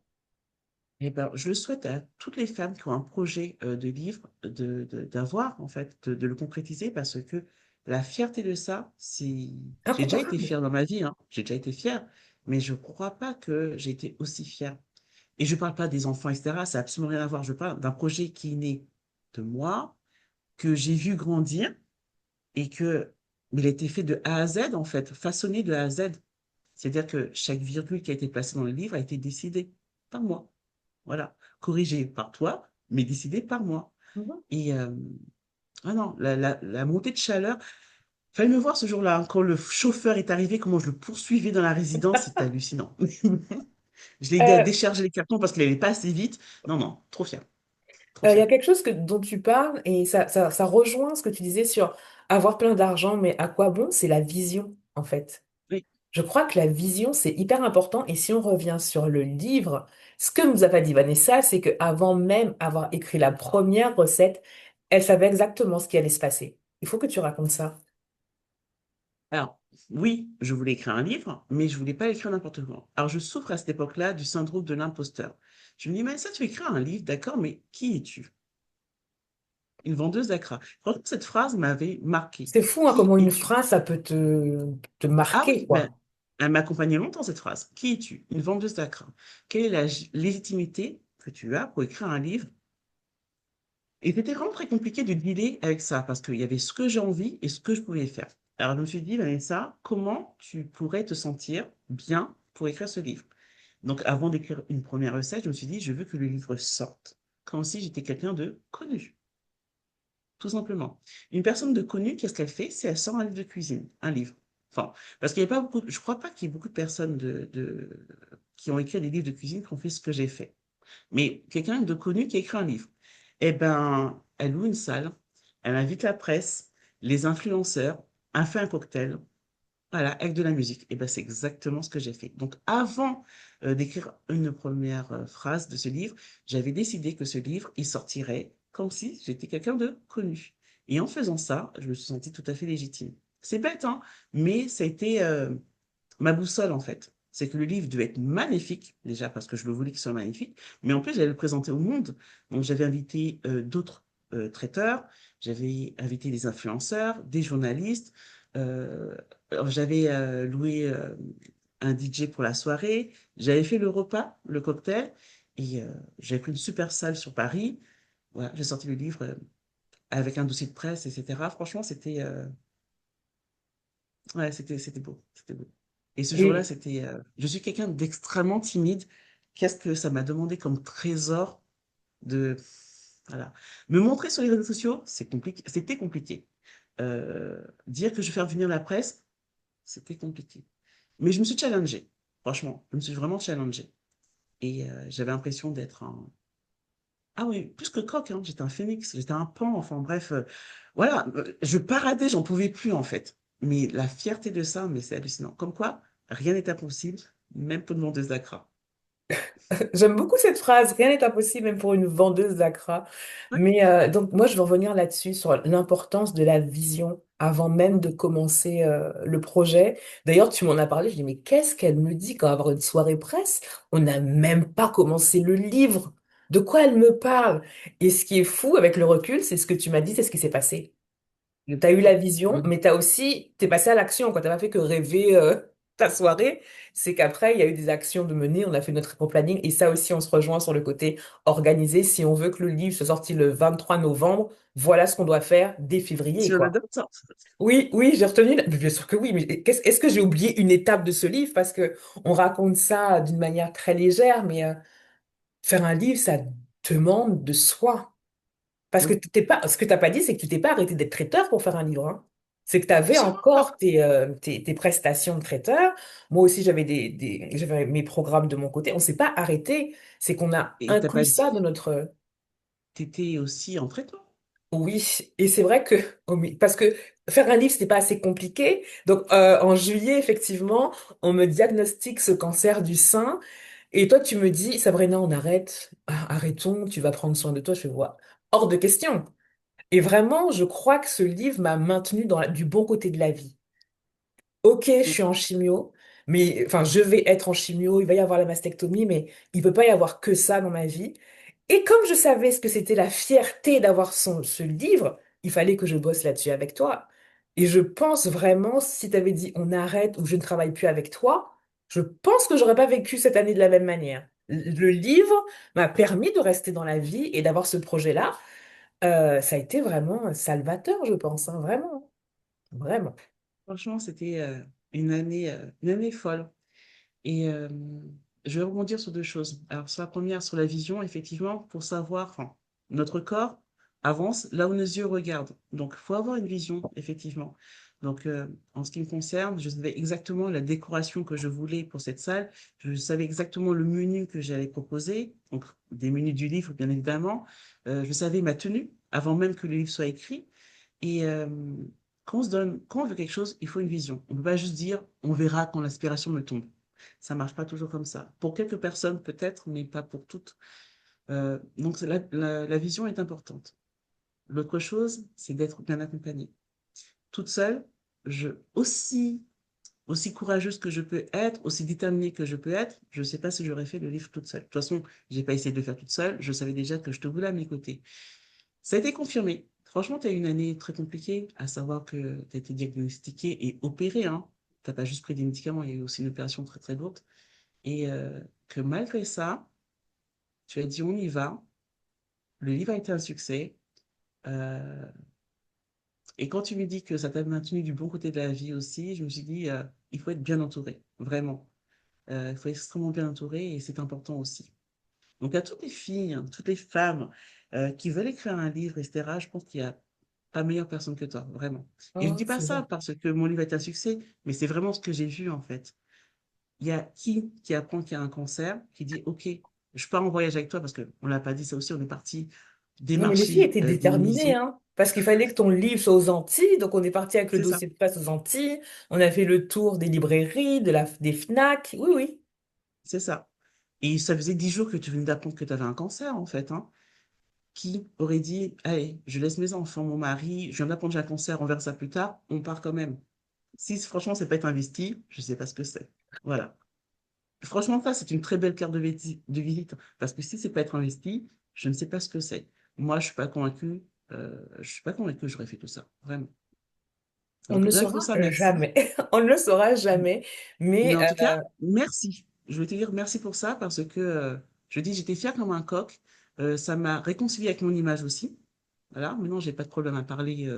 Eh ben, je le souhaite à toutes les femmes qui ont un projet de livre, d'avoir, en fait, de le concrétiser parce que la fierté de ça, c'est. J'ai déjà été Incomparable. fière dans ma vie, hein. J'ai déjà été fière, mais je crois pas que j'ai été aussi fière. Et je parle pas des enfants, etc. Ça n'a absolument rien à voir. Je parle d'un projet qui est né de moi, que j'ai vu grandir et que il a été fait de A à Z, en fait, façonné de A à Z. C'est-à-dire que chaque virgule qui a été placée dans le livre a été décidée par moi. Voilà. Corrigée par toi, mais décidée par moi. Mhm. Et ah non, la montée de chaleur, fallait me voir ce jour-là, hein, quand le chauffeur est arrivé, comment je le poursuivais dans la résidence, c'était hallucinant. Je l'ai aidé à Euh, décharger les cartons parce qu'il n'allait pas assez vite. Non, non, trop fier, trop Il y fier. a quelque chose dont tu parles et ça rejoint ce que tu disais sur avoir plein d'argent, mais à quoi bon? C'est la vision, en fait. Oui. Je crois que la vision, c'est hyper important. Et si on revient sur le livre, ce que nous a pas dit Vanessa, c'est qu'avant même avoir écrit la première recette, elle savait exactement ce qui allait se passer. Il faut que tu racontes ça. Alors, oui, je voulais écrire un livre, mais je voulais pas l'écrire n'importe comment. Alors, je souffre à cette époque-là du syndrome de l'imposteur. Je me dis, mais ça, tu écris un livre, d'accord, mais qui es-tu? Une vendeuse d'acra. Franchement, cette phrase m'avait marqué. C'est fou, hein, Qui comment une es-tu? phrase, ça peut te Ah marquer, oui, ben, quoi. elle m'a accompagnée longtemps, cette phrase. Qui es-tu? Une vendeuse d'acra. Quelle est la légitimité que tu as pour écrire un livre? Et c'était vraiment très compliqué de dealer avec ça, parce qu'il y avait ce que j'ai envie et ce que je pouvais faire. Alors, je me suis dit, Vanessa, comment tu pourrais te sentir bien pour écrire ce livre? Donc, avant d'écrire une première recette, je me suis dit, je veux que le livre sorte, comme si j'étais quelqu'un de connu, tout simplement. Une personne de connue, qu'est-ce qu'elle fait? C'est elle sort un livre de cuisine, un livre. Enfin, parce qu'il n'y a pas beaucoup, je crois pas qu'il y ait beaucoup de personnes qui ont écrit des livres de cuisine qui ont fait ce que j'ai fait. Mais quelqu'un de connu qui a écrit un livre, eh ben, elle loue une salle, elle invite la presse, les influenceurs, elle fait un cocktail, voilà, avec de la musique. Et ben, c'est exactement ce que j'ai fait. Donc, avant d'écrire une première phrase de ce livre, j'avais décidé que ce livre, il sortirait comme si j'étais quelqu'un de connu. Et en faisant ça, je me suis sentie tout à fait légitime. C'est bête, hein, mais ça a été ma boussole, en fait. C'est que le livre devait être magnifique, déjà parce que je le voulais qu'il soit magnifique, mais en plus, j'allais le présenter au monde. Donc, j'avais invité d'autres traiteurs, j'avais invité des influenceurs, des journalistes, euh, alors, j'avais loué un DJ pour la soirée, j'avais fait le repas, le cocktail, et j'avais pris une super salle sur Paris. Voilà, j'ai sorti le livre avec un dossier de presse, etc. Franchement, c'était ouais, c'était beau, c'était beau. Et ce jour-là, Et, c'était je suis quelqu'un d'extrêmement timide. Qu'est-ce que ça m'a demandé comme trésor de voilà. Me montrer sur les réseaux sociaux, c'est compliqué, c'était compliqué. Dire que je vais faire venir la presse, c'était compliqué. Mais je me suis challengée. Franchement, je me suis vraiment challengée. Et j'avais l'impression d'être un ah oui, plus que coq, hein, j'étais un phénix, j'étais un paon, enfin bref, voilà, je paradais, j'en pouvais plus en fait. Mais la fierté de ça, mais c'est hallucinant. Comme quoi, rien n'est impossible, même pour une vendeuse d'Accra. J'aime beaucoup cette phrase, rien n'est impossible même pour une vendeuse d'Accra. Ouais, Mais donc moi, je veux revenir là-dessus, sur l'importance de la vision avant même de commencer le projet. D'ailleurs, tu m'en as parlé, je dis, mais qu'est-ce qu'elle me dit quand on va avoir une soirée presse? On n'a même pas commencé le livre. De quoi elle me parle? Et ce qui est fou avec le recul, c'est ce que tu m'as dit, c'est ce qui s'est passé. T'as eu la exactement. vision, mais t'es passé à l'action, quoi. T'as pas fait que rêver ta soirée. C'est qu'après, il y a eu des actions de mener, on a fait notre propre planning, et ça aussi, on se rejoint sur le côté organisé. Si on veut que le livre soit sorti le 23 novembre, voilà ce qu'on doit faire dès février, Si on quoi. adopte ça. Oui, oui, j'ai retenu, mais bien sûr que oui, mais est-ce que j'ai oublié une étape de ce livre? Parce que on raconte ça d'une manière très légère, mais faire un livre, ça demande de soi. Parce que Oui, t'es pas, ce que t'as pas dit, c'est que tu t'es pas arrêté d'être traiteur pour faire un livre, hein. C'est que tu avais absolument pas. encore tes prestations de traiteur. Moi aussi, j'avais mes programmes de mon côté. On s'est pas arrêté. C'est qu'on a Et t'as inclus pas ça dans dit, notre... t'étais aussi en traitement. Oui, et c'est vrai que, oh oui, parce que faire un livre, c'était pas assez compliqué. Donc, en juillet, effectivement, on me diagnostique ce cancer du sein. Et toi, tu me dis, Sabrina, on arrête. Ah, arrêtons, tu vas prendre soin de toi. Je fais, ouais, hors de question. Et vraiment, je crois que ce livre m'a maintenue du bon côté de la vie. Ok, je Mm. suis en chimio, mais enfin, je vais être en chimio, il va y avoir la mastectomie, mais il peut pas y avoir que ça dans ma vie. Et comme je savais ce que c'était la fierté d'avoir ce livre, il fallait que je bosse là-dessus avec toi. Et je pense vraiment, si tu avais dit on arrête ou je ne travaille plus avec toi, je pense que j'aurais pas vécu cette année de la même manière. Le livre m'a permis de rester dans la vie et d'avoir ce projet-là. Ça a été vraiment salvateur, je pense, hein, vraiment, vraiment. Franchement, c'était une année folle. Et je vais rebondir sur deux choses. Alors, sur la première, sur la vision, effectivement, pour savoir, enfin, notre corps avance là où nos yeux regardent. Donc, il faut avoir une vision, effectivement. Donc, en ce qui me concerne, je savais exactement la décoration que je voulais pour cette salle. Je savais exactement le menu que j'allais proposer. Donc, des menus du livre, bien évidemment. Je savais ma tenue avant même que le livre soit écrit. Et quand on veut quelque chose, il faut une vision. On ne peut pas juste dire, on verra quand l'inspiration me tombe. Ça marche pas toujours comme ça. Pour quelques personnes, peut-être, mais pas pour toutes. Donc, la vision est importante. L'autre chose, c'est d'être bien accompagnée. Toute seule, aussi courageuse que je peux être, aussi déterminée que je peux être, je ne sais pas si j'aurais fait le livre toute seule. De toute façon, j'ai pas essayé de le faire toute seule. Je savais déjà que je te voulais à mes côtés. Ça a été confirmé. Franchement, tu as eu une année très compliquée, à savoir que tu as été diagnostiquée et opérée, hein. Tu n'as pas juste pris des médicaments, il y a eu aussi une opération très très lourde. Et que malgré ça, tu as dit on y va. Le livre a été un succès. Euh, et quand tu me dis que ça t'a maintenu du bon côté de la vie aussi, je me suis dit, il faut être bien entouré, vraiment. Il faut être extrêmement bien entouré et c'est important aussi. Donc à toutes les filles, hein, toutes les femmes qui veulent écrire un livre, etc., je pense qu'il n'y a pas meilleure personne que toi, vraiment. Et je ne Oh, dis pas c'est ça gentil. parce que mon livre est un succès, mais c'est vraiment ce que j'ai vu en fait. Il y a qui apprend qu'il y a un cancer, qui dit, OK, je pars en voyage avec toi parce qu'on ne l'a pas dit ça aussi, on est parti Non, mais les filles démarcher étaient des déterminées, maisons. hein, parce qu'il fallait que ton livre soit aux Antilles. Donc, on est parti avec le C'est ça, dossier de presse aux Antilles. On a fait le tour des librairies, des Fnac. Oui, oui. c'est ça. Et ça faisait 10 jours que tu venais d'apprendre que tu avais un cancer, en fait, hein. Qui aurait dit, allez, je laisse mes enfants, mon mari, je viens d'apprendre que j'ai un cancer, on verra ça plus tard, on part quand même. Si franchement, c'est pas être investi, je sais pas ce que c'est. Voilà. Franchement, ça, c'est une très belle carte de visite, parce que si c'est pas être investi, je ne sais pas ce que c'est. Moi, je suis pas convaincu que j'aurais fait tout ça, vraiment. On ne Donc, le rien que pour saura ça, merci. jamais. On ne le saura jamais. Mais Mais en tout cas, merci. Je veux te dire merci pour ça, parce que, je dis, j'étais fière comme un coq. Ça m'a réconciliée avec mon image aussi. Voilà, maintenant, j'ai pas de problème à parler,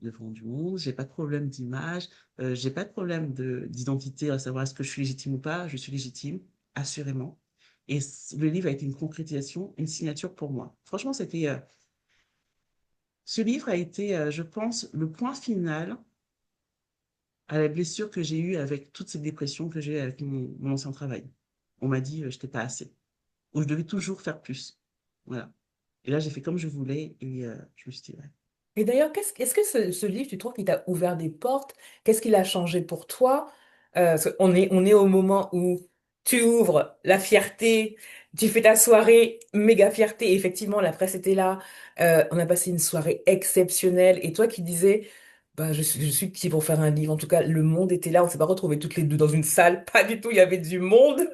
devant du monde, j'ai pas de problème d'image, j'ai pas de problème d'identité, à savoir est-ce que je suis légitime ou pas, je suis légitime, assurément. Et le livre a été une concrétisation, une signature pour moi. Franchement, ce livre a été, je pense, le point final à la blessure que j'ai eue avec toute cette dépression que j'ai eue avec mon ancien travail. On m'a dit, je n'étais pas assez, ou je devais toujours faire plus. Voilà. Et là, j'ai fait comme je voulais et je me suis dit, ouais. Et d'ailleurs, est-ce que ce livre, tu trouves qu'il t'a ouvert des portes? Qu'est-ce qu'il a changé pour toi? Parce on est au moment où tu ouvres la fierté, tu fais ta soirée, méga fierté. Et effectivement, la presse était là. On a passé une soirée exceptionnelle. Et toi qui disais, bah, je suis qui pour faire un livre. En tout cas, le monde était là. On s'est pas retrouvés toutes les deux dans une salle. Pas du tout. Il y avait du monde.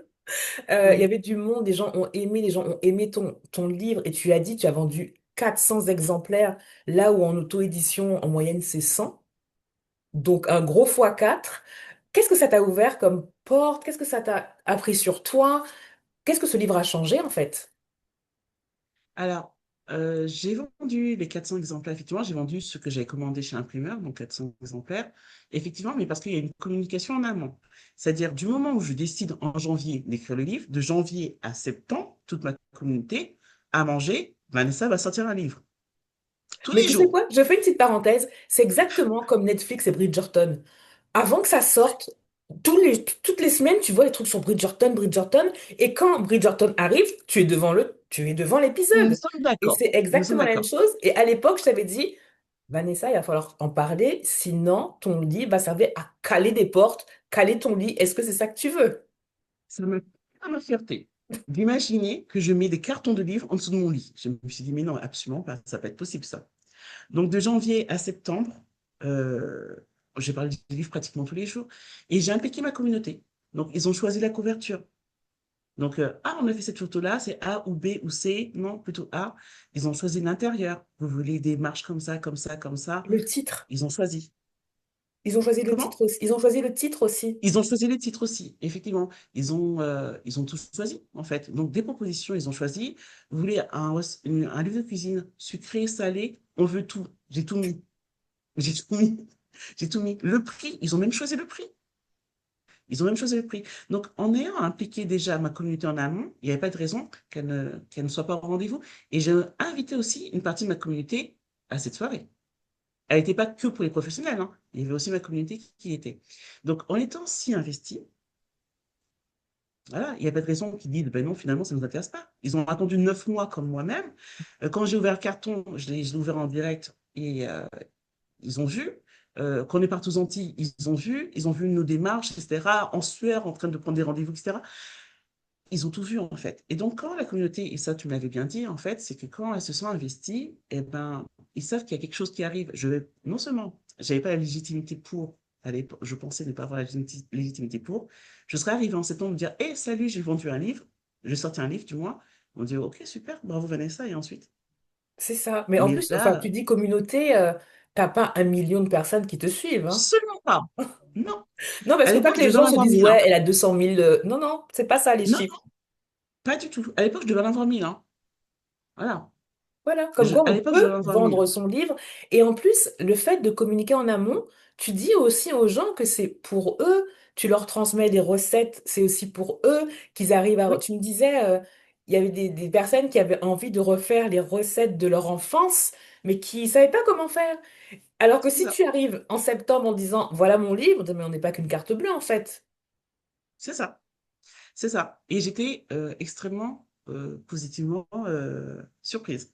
Il y Oui, avait du monde, les gens ont aimé ton livre et tu as dit, tu as vendu 400 exemplaires, là où en auto-édition, en moyenne, c'est 100. Donc un gros fois 4. Qu'est-ce que ça t'a ouvert comme porte? Qu'est-ce que ça t'a appris sur toi? Qu'est-ce que ce livre a changé en fait? alors, j'ai vendu les 400 exemplaires. Effectivement, j'ai vendu ce que j'avais commandé chez l'imprimeur, donc 400 exemplaires. Effectivement, mais parce qu'il y a une communication en amont. C'est-à-dire, du moment où je décide en janvier d'écrire le livre, de janvier à septembre, toute ma communauté a mangé, Vanessa va sortir un livre. Tous Mais les tu sais jours. quoi? Je fais une petite parenthèse. C'est exactement comme Netflix et Bridgerton. Avant que ça sorte, Toutes les semaines, tu vois les trucs sur Bridgerton, Bridgerton, et quand Bridgerton arrive, tu es devant Nous l'épisode. sommes Et d'accord. c'est Nous sommes exactement la même d'accord. chose. Et à l'époque, je t'avais dit, Vanessa, il va falloir en parler, sinon ton lit va servir à caler des portes, caler ton lit. Est-ce que c'est ça que tu veux? Ça me fait ma fierté d'imaginer que je mets des cartons de livres en dessous de mon lit. Je me suis dit, mais non, absolument pas, ça peut être possible ça. Donc de janvier à septembre, euh, j'ai parlé du livre pratiquement tous les jours et j'ai impliqué ma communauté. Donc ils ont choisi la couverture. Donc, ah, on a fait cette photo-là, c'est A ou B ou C, non, plutôt A. Ils ont choisi l'intérieur. Vous voulez des marches comme ça, comme ça, comme ça. Le titre. Ils ont choisi. Ils ont choisi le titre Comment? aussi. Ils ont choisi le titre aussi. Ils ont choisi les titres aussi, effectivement. Ils ont tous choisi, en fait. Donc, des propositions, ils ont choisi. Vous voulez un livre de cuisine sucré, salé, on veut tout. J'ai tout mis. J'ai tout mis. J'ai tout mis. Le prix, ils ont même choisi le prix. Ils ont même choisi le prix. Donc, en ayant impliqué déjà ma communauté en amont, il n'y avait pas de raison qu'elle ne soit pas au rendez-vous. Et j'ai invité aussi une partie de ma communauté à cette soirée. Elle n'était pas que pour les professionnels, hein. Il y avait aussi ma communauté qui y était. Donc, en étant si investi, voilà, il n'y a pas de raison qu'ils disent, ben non, finalement, ça ne nous intéresse pas. Ils ont attendu 9 mois comme moi-même. Quand j'ai ouvert le carton, je l'ai ouvert en direct et ils ont vu. Quand on est partout aux Antilles, ils ont vu nos démarches, etc., en sueur, en train de prendre des rendez-vous, etc. Ils ont tout vu, en fait. Et donc, quand la communauté, et ça, tu me l'avais bien dit, en fait, c'est que quand elle se sent investie, eh ben, ils savent qu'il y a quelque chose qui arrive. Non seulement, j'avais pas la légitimité pour, je pensais ne pas avoir la légitimité pour, je serais arrivée en septembre me dire, hé, salut, j'ai vendu un livre, j'ai sorti un livre, du moins. On dit, ok, super, bravo Vanessa, et ensuite. C'est ça. Mais en Mais plus, enfin, tu là, dis communauté, t'as pas 1 million de personnes qui te suivent, hein. absolument pas. Non. Non, parce À qu'il faut pas l'époque, que je les devais en gens se avoir disent, 1000, ouais, hein. elle a 200 000. Non, non, c'est pas ça les Non, chiffres. pas du tout. À l'époque, je devais en avoir 1000, hein. Voilà. Voilà, comme quoi À on l'époque, je devais peut en avoir 1000. vendre son livre. Et en plus, le fait de communiquer en amont, tu dis aussi aux gens que c'est pour eux, tu leur transmets des recettes, c'est aussi pour eux qu'ils arrivent à... Oui, Tu me disais, il y avait des personnes qui avaient envie de refaire les recettes de leur enfance, mais qui ne savaient pas comment faire. Alors que c'est si ça. tu arrives en septembre en disant, voilà mon livre, mais on n'est pas qu'une carte bleue en fait. C'est ça. C'est ça. Et j'étais extrêmement positivement surprise.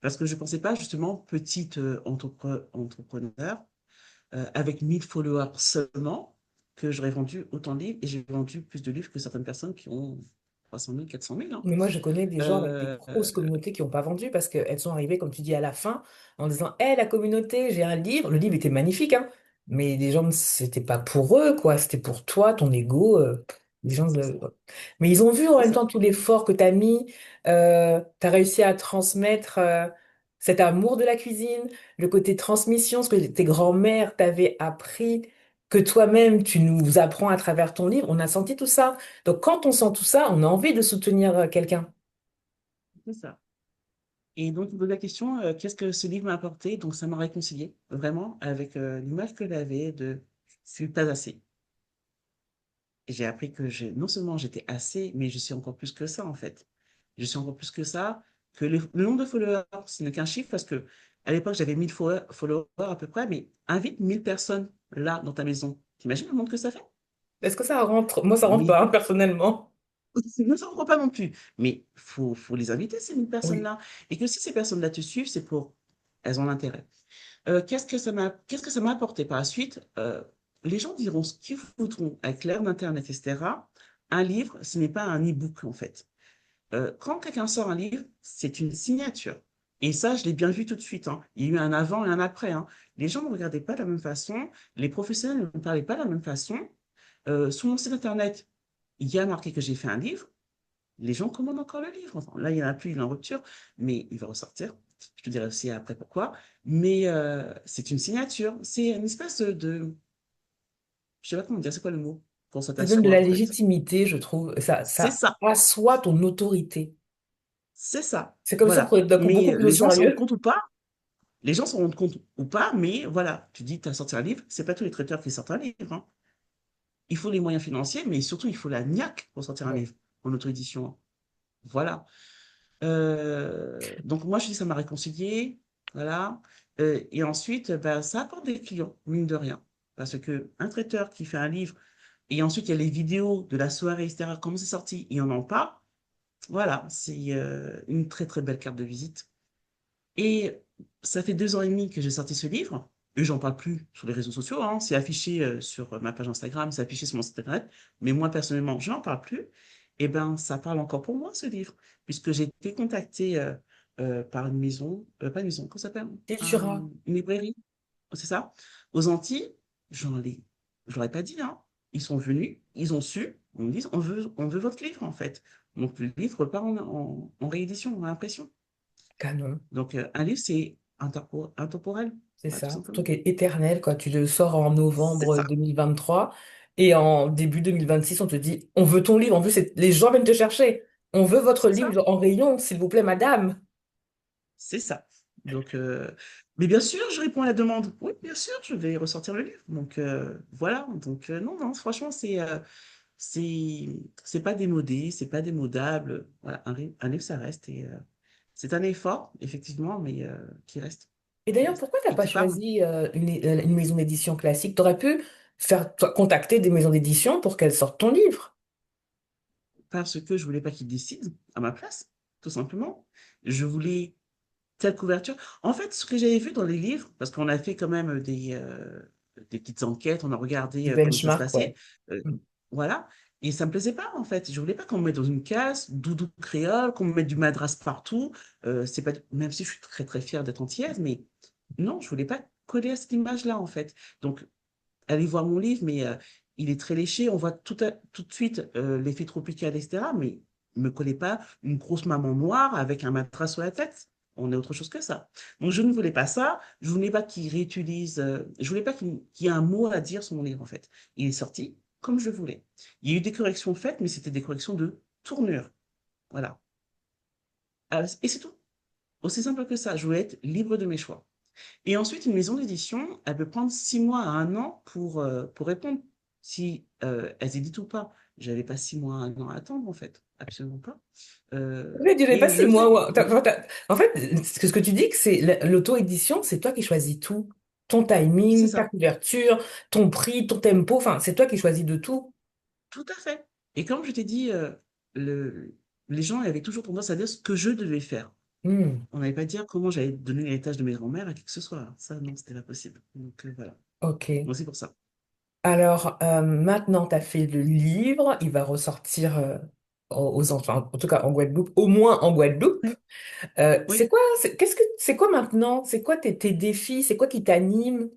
Parce que je ne pensais pas, justement, petite entrepreneur, avec 1000 followers seulement, que j'aurais vendu autant de livres. Et j'ai vendu plus de livres que certaines personnes qui ont 300 000, 400 000, hein. Mais moi, je connais des gens avec des Euh, grosses communautés qui n'ont pas vendu parce qu'elles sont arrivées, comme tu dis, à la fin en disant, hé, la communauté, j'ai un livre. Le livre était magnifique, hein. Mais les gens, c'était pas pour eux, quoi. C'était pour toi, ton ego. Les gens, c'est ça. mais ils ont vu en C'est même ça. temps tout l'effort que tu as mis. Tu as réussi à transmettre cet amour de la cuisine, le côté transmission, ce que tes grands-mères t'avaient appris, que toi-même, tu nous apprends à travers ton livre. On a senti tout ça. Donc, quand on sent tout ça, on a envie de soutenir quelqu'un. C'est ça. Et donc, il pose la question, qu'est-ce que ce livre m'a apporté? Donc, ça m'a réconcilié vraiment avec l'image que j'avais de je suis pas assez. Et j'ai appris que non seulement j'étais assez, mais je suis encore plus que ça, en fait. Je suis encore plus que ça, que le nombre de followers, ce n'est qu'un chiffre, parce que à l'époque, j'avais 1000 followers à peu près, mais invite 1000 personnes là, dans ta maison. T'imagines le monde que ça fait? Est-ce que ça rentre? Moi, ça rentre Mais pas, hein, personnellement. ne s'en rend pas non plus. Mais faut les inviter, ces 1000 Oui. personnes-là. Et que si ces personnes-là te suivent, c'est pour, elles ont l'intérêt. Qu'est-ce que ça m'a apporté par la suite? Les gens diront ce qu'ils voudront avec l'ère d'Internet, etc. Un livre, ce n'est pas un e-book, en fait. Quand quelqu'un sort un livre, c'est une signature. Et ça, je l'ai bien vu tout de suite, hein. Il y a eu un avant et un après, hein. Les gens ne me regardaient pas de la même façon, les professionnels ne me parlaient pas de la même façon. Sur mon site Internet, il y a marqué que j'ai fait un livre. Les gens commandent encore le livre. Enfin, là, il n'y en a plus, il est en rupture, mais il va ressortir. Je te dirai aussi après pourquoi. Mais c'est une signature. C'est une espèce je sais pas comment dire, c'est quoi le mot? Quand ça Ça donne de la t'assoit, en fait. légitimité, je trouve. C'est Ça ça, assoit ton autorité. c'est ça. C'est comme ça Voilà. qu'on est beaucoup Mais plus au les gens s'en rendent sérieux. compte ou pas, les gens s'en rendent compte ou pas, mais voilà, tu dis, tu as sorti un livre, c'est pas tous les traiteurs qui sortent un livre, hein. Il faut les moyens financiers, mais surtout, il faut la niaque pour sortir un Ouais. livre en auto-édition. Voilà. Donc moi, je dis ça m'a réconcilié, voilà. Et ensuite, bah, ça apporte des clients, mine de rien. Parce que un traiteur qui fait un livre, Et ensuite, il y a les vidéos de la soirée, etc. Comment c'est sorti, et on en parle. Voilà, c'est une très très belle carte de visite. Et ça fait 2 ans et demi que j'ai sorti ce livre. Et j'en parle plus sur les réseaux sociaux, hein. C'est affiché sur ma page Instagram, c'est affiché sur mon site internet. Mais moi, personnellement, je n'en parle plus. Et ben, ça parle encore pour moi, ce livre, puisque j'ai été contactée par une maison, pas une maison, comment ça s'appelle? Et tu diras, Une librairie, c'est ça? Aux Antilles, j'en ai, je leur ai pas dit, hein. Ils sont venus, ils ont su, ils me disent, on veut votre livre, en fait. Donc, le livre part en réédition, en impression. canon, Donc, un livre, c'est intemporel, c'est voilà, tout ça. Un truc simplement. est éternel, quoi. Tu le sors en C'est novembre ça, 2023 et en début 2026, on te dit, on veut ton livre. En plus, les gens viennent te chercher. On veut votre c'est ça, livre en rayon, s'il vous plaît, madame. c'est ça. Donc, mais bien sûr, je réponds à la demande. Oui, bien sûr, je vais ressortir le livre. Donc, voilà. Donc, non, non, franchement, c'est, c'est pas démodé, c'est pas démodable. Voilà, un livre, ça reste. Et c'est un effort, effectivement, mais Et qui d'ailleurs, reste, pourquoi t'as et pas qui parle. choisi une maison d'édition classique? T'aurais pu contacter des maisons d'édition pour qu'elles sortent ton livre. Parce que je voulais pas qu'il décide à ma place, tout simplement. Je voulais telle couverture. En fait, ce que j'avais vu dans les livres, parce qu'on a fait quand même des petites enquêtes, on a regardé Du comment ça se benchmark, passait, ouais. euh, Mm. voilà. Et ça me plaisait pas, en fait. Je voulais pas qu'on me mette dans une case, doudou créole, qu'on me mette du madras partout. C'est pas, même si je suis très très fière d'être antillaise, mais non, je voulais pas coller à cette image-là, en fait. Donc, allez voir mon livre, mais il est très léché. On voit tout de suite l'effet tropical, etc. Mais ne me collez pas une grosse maman noire avec un matras sur la tête. On est autre chose que ça. Donc, je ne voulais pas ça. Je voulais pas qu'il réutilise. Je voulais pas qu'il y ait un mot à dire sur mon livre, en fait. Il est sorti comme je voulais. Il y a eu des corrections faites, mais c'était des corrections de tournure. Voilà. Et c'est tout. Aussi simple que ça. Je voulais être libre de mes choix. Et ensuite, une maison d'édition, elle peut prendre 6 mois à un an pour répondre. Si elles éditent ou pas. J'avais pas 6 mois à un an à attendre, en fait. Absolument pas. Ne dirais pas Et je six le mois. fais. Ouais. En fait, ce que tu dis, que c'est l'auto-édition, c'est toi qui choisis tout. Ton C'est timing, ta ça. couverture, ton prix, ton tempo, enfin, c'est toi qui choisis de tout. Tout à fait. Et comme je t'ai dit, le, les gens avaient toujours tendance à dire ce que je devais faire. Hmm, On n'avait pas dire comment j'allais donner l'héritage de mes grands-mères à qui que ce soit. Ça, non, c'était pas possible. Donc, voilà. ok. Bon, c'est pour ça. Alors, maintenant, tu as fait le livre, il va ressortir aux enfants, en tout cas en Guadeloupe, au moins en Guadeloupe. Oui, C'est oui. quoi, c'est quoi maintenant? C'est quoi tes défis? C'est quoi qui t'anime?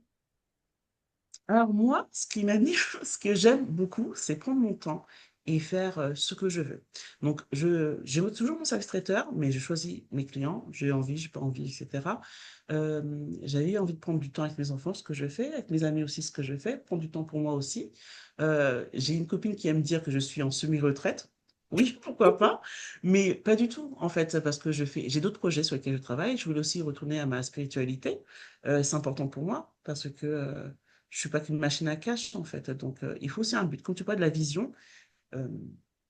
Alors moi, ce qui m'anime, ce que j'aime beaucoup, c'est prendre mon temps et faire ce que je veux. Donc, j'ai toujours mon service traiteur, mais je choisis mes clients. J'ai envie, j'ai pas envie, etc. J'avais envie de prendre du temps avec mes enfants, ce que je fais, avec mes amis aussi, ce que je fais, prendre du temps pour moi aussi. J'ai une copine qui aime dire que je suis en semi-retraite. Oui, pourquoi pas, mais pas du tout, en fait, parce que j'ai d'autres projets sur lesquels je travaille. Je voulais aussi retourner à ma spiritualité. C'est important pour moi parce que je suis pas qu'une machine à cash, en fait. Donc, il faut aussi un but. Quand tu parles de la vision, euh,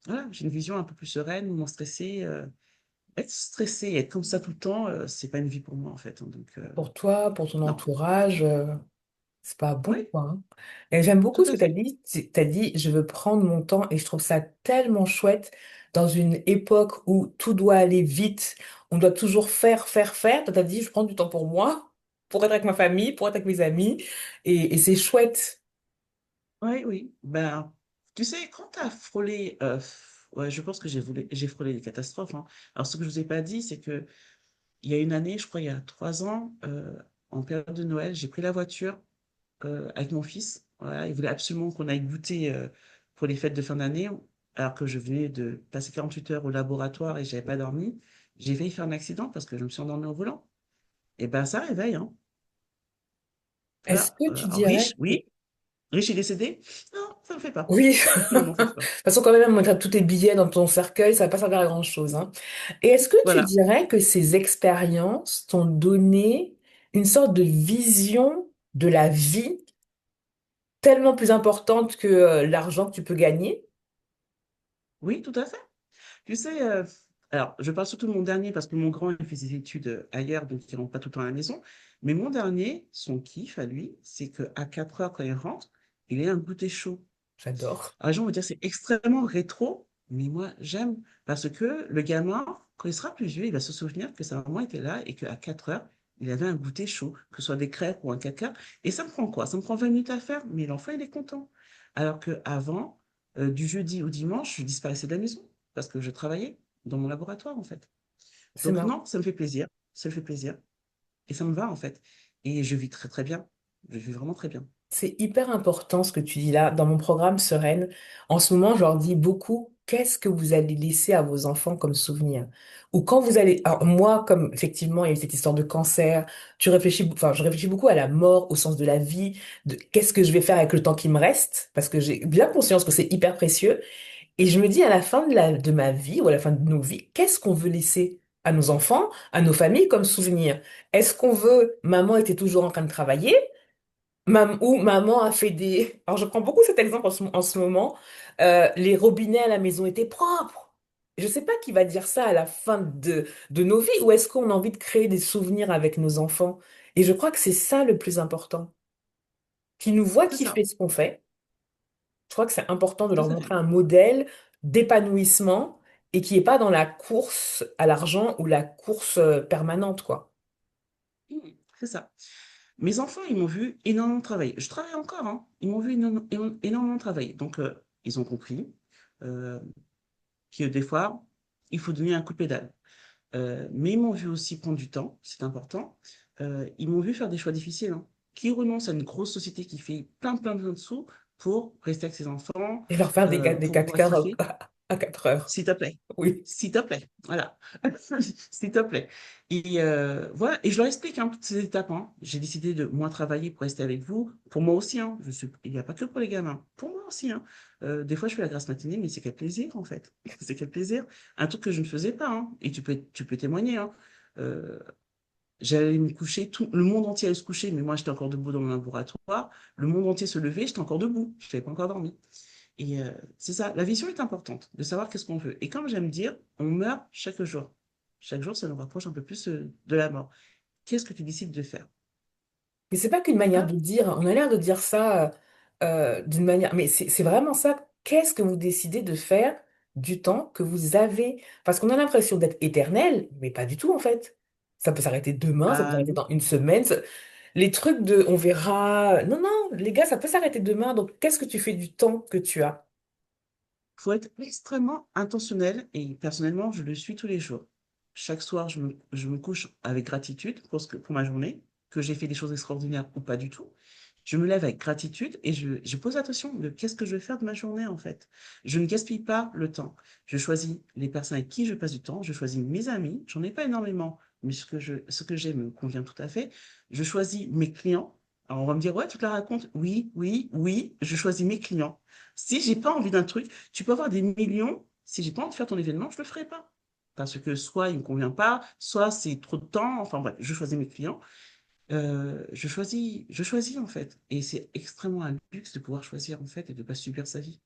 voilà, j'ai une vision un peu plus sereine, moins stressée. Être stressé, être comme ça tout le temps, c'est pas une vie pour moi, en fait, hein. Donc, Pour toi, pour ton non. entourage, c'est pas bon, Oui, quoi, hein. Et j'aime beaucoup tout ce à que tu as fait. dit. Tu as dit, je veux prendre mon temps et je trouve ça tellement chouette dans une époque où tout doit aller vite. On doit toujours faire, faire, faire. Toi, tu as dit, je prends du temps pour moi, pour être avec ma famille, pour être avec mes amis. Et c'est chouette. Oui, oui. Ben, tu sais, quand tu as frôlé, ouais, je pense que j'ai frôlé les catastrophes, hein. Alors, ce que je vous ai pas dit, c'est que il y a une année, je crois, il y a 3 ans, en période de Noël, j'ai pris la voiture avec mon fils. Voilà, il voulait absolument qu'on aille goûter pour les fêtes de fin d'année, alors que je venais de passer 48 heures au laboratoire et j'avais pas dormi. J'ai failli faire un accident parce que je me suis endormie au volant. Et ben, ça réveille, hein. Est-ce Voilà. que tu Alors, dirais riche, que... oui. Riche et décédé? Non, ça ne le fait pas. Oui, Non, de non, ça ne le fait pas. toute façon, quand même, mettre tous tes billets dans ton cercueil, ça va pas servir à grand-chose, hein. Et est-ce que tu Voilà. dirais que ces expériences t'ont donné une sorte de vision de la vie tellement plus importante que l'argent que tu peux gagner? Oui, tout à fait. Tu sais, alors, je parle surtout de mon dernier parce que mon grand, il fait ses études ailleurs, donc il rentre pas tout le temps à la maison. Mais mon dernier, son kiff à lui, c'est qu'à 4 heures, quand il rentre, il ait un goûter chaud. J'adore. Alors, les gens vont dire c'est extrêmement rétro, mais moi j'aime parce que le gamin, quand il sera plus vieux, il va se souvenir que sa maman était là et qu'à 4 heures, il avait un goûter chaud, que ce soit des crêpes ou un caca. Et ça me prend quoi? Ça me prend 20 minutes à faire, mais l'enfant il est content. Alors qu'avant, du jeudi au dimanche, je disparaissais de la maison parce que je travaillais dans mon laboratoire en fait. C'est Donc marrant. non, ça me fait plaisir, ça me fait plaisir et ça me va en fait. Et je vis très très bien. Je vis vraiment très bien. C'est hyper important ce que tu dis là. Dans mon programme Sereine, en ce moment, je leur dis beaucoup, qu'est-ce que vous allez laisser à vos enfants comme souvenir? Ou quand vous allez... Alors moi, comme effectivement, il y a eu cette histoire de cancer, enfin, je réfléchis beaucoup à la mort, au sens de la vie, de qu'est-ce que je vais faire avec le temps qui me reste, parce que j'ai bien conscience que c'est hyper précieux. Et je me dis, à la fin de ma vie, ou à la fin de nos vies, qu'est-ce qu'on veut laisser à nos enfants, à nos familles comme souvenir? Est-ce qu'on veut, maman était toujours en train de travailler? Ou maman a fait des... Alors, je prends beaucoup cet exemple en ce moment. Les robinets à la maison étaient propres. Je ne sais pas qui va dire ça à la fin de nos vies, ou est-ce qu'on a envie de créer des souvenirs avec nos enfants? Et je crois que c'est ça le plus important. Qu'ils nous voient C'est ça, kiffer ce qu'on fait. Je crois que c'est important de tout leur à fait. montrer un modèle d'épanouissement et qui n'est pas dans la course à l'argent ou la course permanente, quoi. C'est ça. Mes enfants, ils m'ont vu énormément travailler. Je travaille encore, hein. Ils m'ont vu énormément travailler. Donc, ils ont compris euh, que des fois, il faut donner un coup de pédale. Mais ils m'ont vu aussi prendre du temps, c'est important. Ils m'ont vu faire des choix difficiles, hein. Qui renonce à une grosse société qui fait plein de sous pour rester avec ses enfants, Et leur faire des pour 4 pouvoir quarts kiffer? à 4 heures. S'il te plaît. Oui. S'il te plaît. Voilà. S'il te plaît. Et voilà. Et je leur explique hein, toutes ces étapes, hein. J'ai décidé de moins travailler pour rester avec vous. Pour moi aussi, hein. Il n'y a pas que pour les gamins. Pour moi aussi, hein. Des fois, je fais la grasse matinée, mais c'est quel plaisir, en fait. C'est quel plaisir. Un truc que je ne faisais pas, hein. Et tu peux témoigner, hein. Euh, J'allais me coucher, tout le monde entier allait se coucher, mais moi, j'étais encore debout dans mon laboratoire. Le monde entier se levait, j'étais encore debout. Je n'avais pas encore dormi. Et c'est ça, la vision est importante, de savoir qu'est-ce qu'on veut. Et comme j'aime dire, on meurt chaque jour. Chaque jour, ça nous rapproche un peu plus de la mort. Qu'est-ce que tu décides de faire? Mais c'est pas qu'une manière de D'accord? dire, on a l'air de dire ça d'une manière, mais c'est vraiment ça. Qu'est-ce que vous décidez de faire du temps que vous avez? Parce qu'on a l'impression d'être éternel, mais pas du tout en fait. Ça peut s'arrêter demain, ça peut Ah s'arrêter non. dans une semaine. Les trucs de on verra. Non, non, les gars, ça peut s'arrêter demain. Donc, qu'est-ce que tu fais du temps que tu as? Il faut être extrêmement intentionnel et personnellement, je le suis tous les jours. Chaque soir, je me couche avec gratitude pour ma journée, que j'ai fait des choses extraordinaires ou pas du tout. Je me lève avec gratitude et je pose attention de qu'est-ce que je vais faire de ma journée en fait. Je ne gaspille pas le temps. Je choisis les personnes avec qui je passe du temps. Je choisis mes amis. J'en ai pas énormément, mais ce que j'ai me convient tout à fait. Je choisis mes clients. Alors on va me dire, ouais, tu te la racontes. Oui, oui, oui, je choisis mes clients. Si j'ai pas envie d'un truc, tu peux avoir des millions. Si j'ai pas envie de faire ton événement, je le ferai pas. Parce que soit il me convient pas, soit c'est trop de temps. Enfin bref, je choisis mes clients. Je choisis en fait. Et c'est extrêmement un luxe de pouvoir choisir en fait et de ne pas subir sa vie.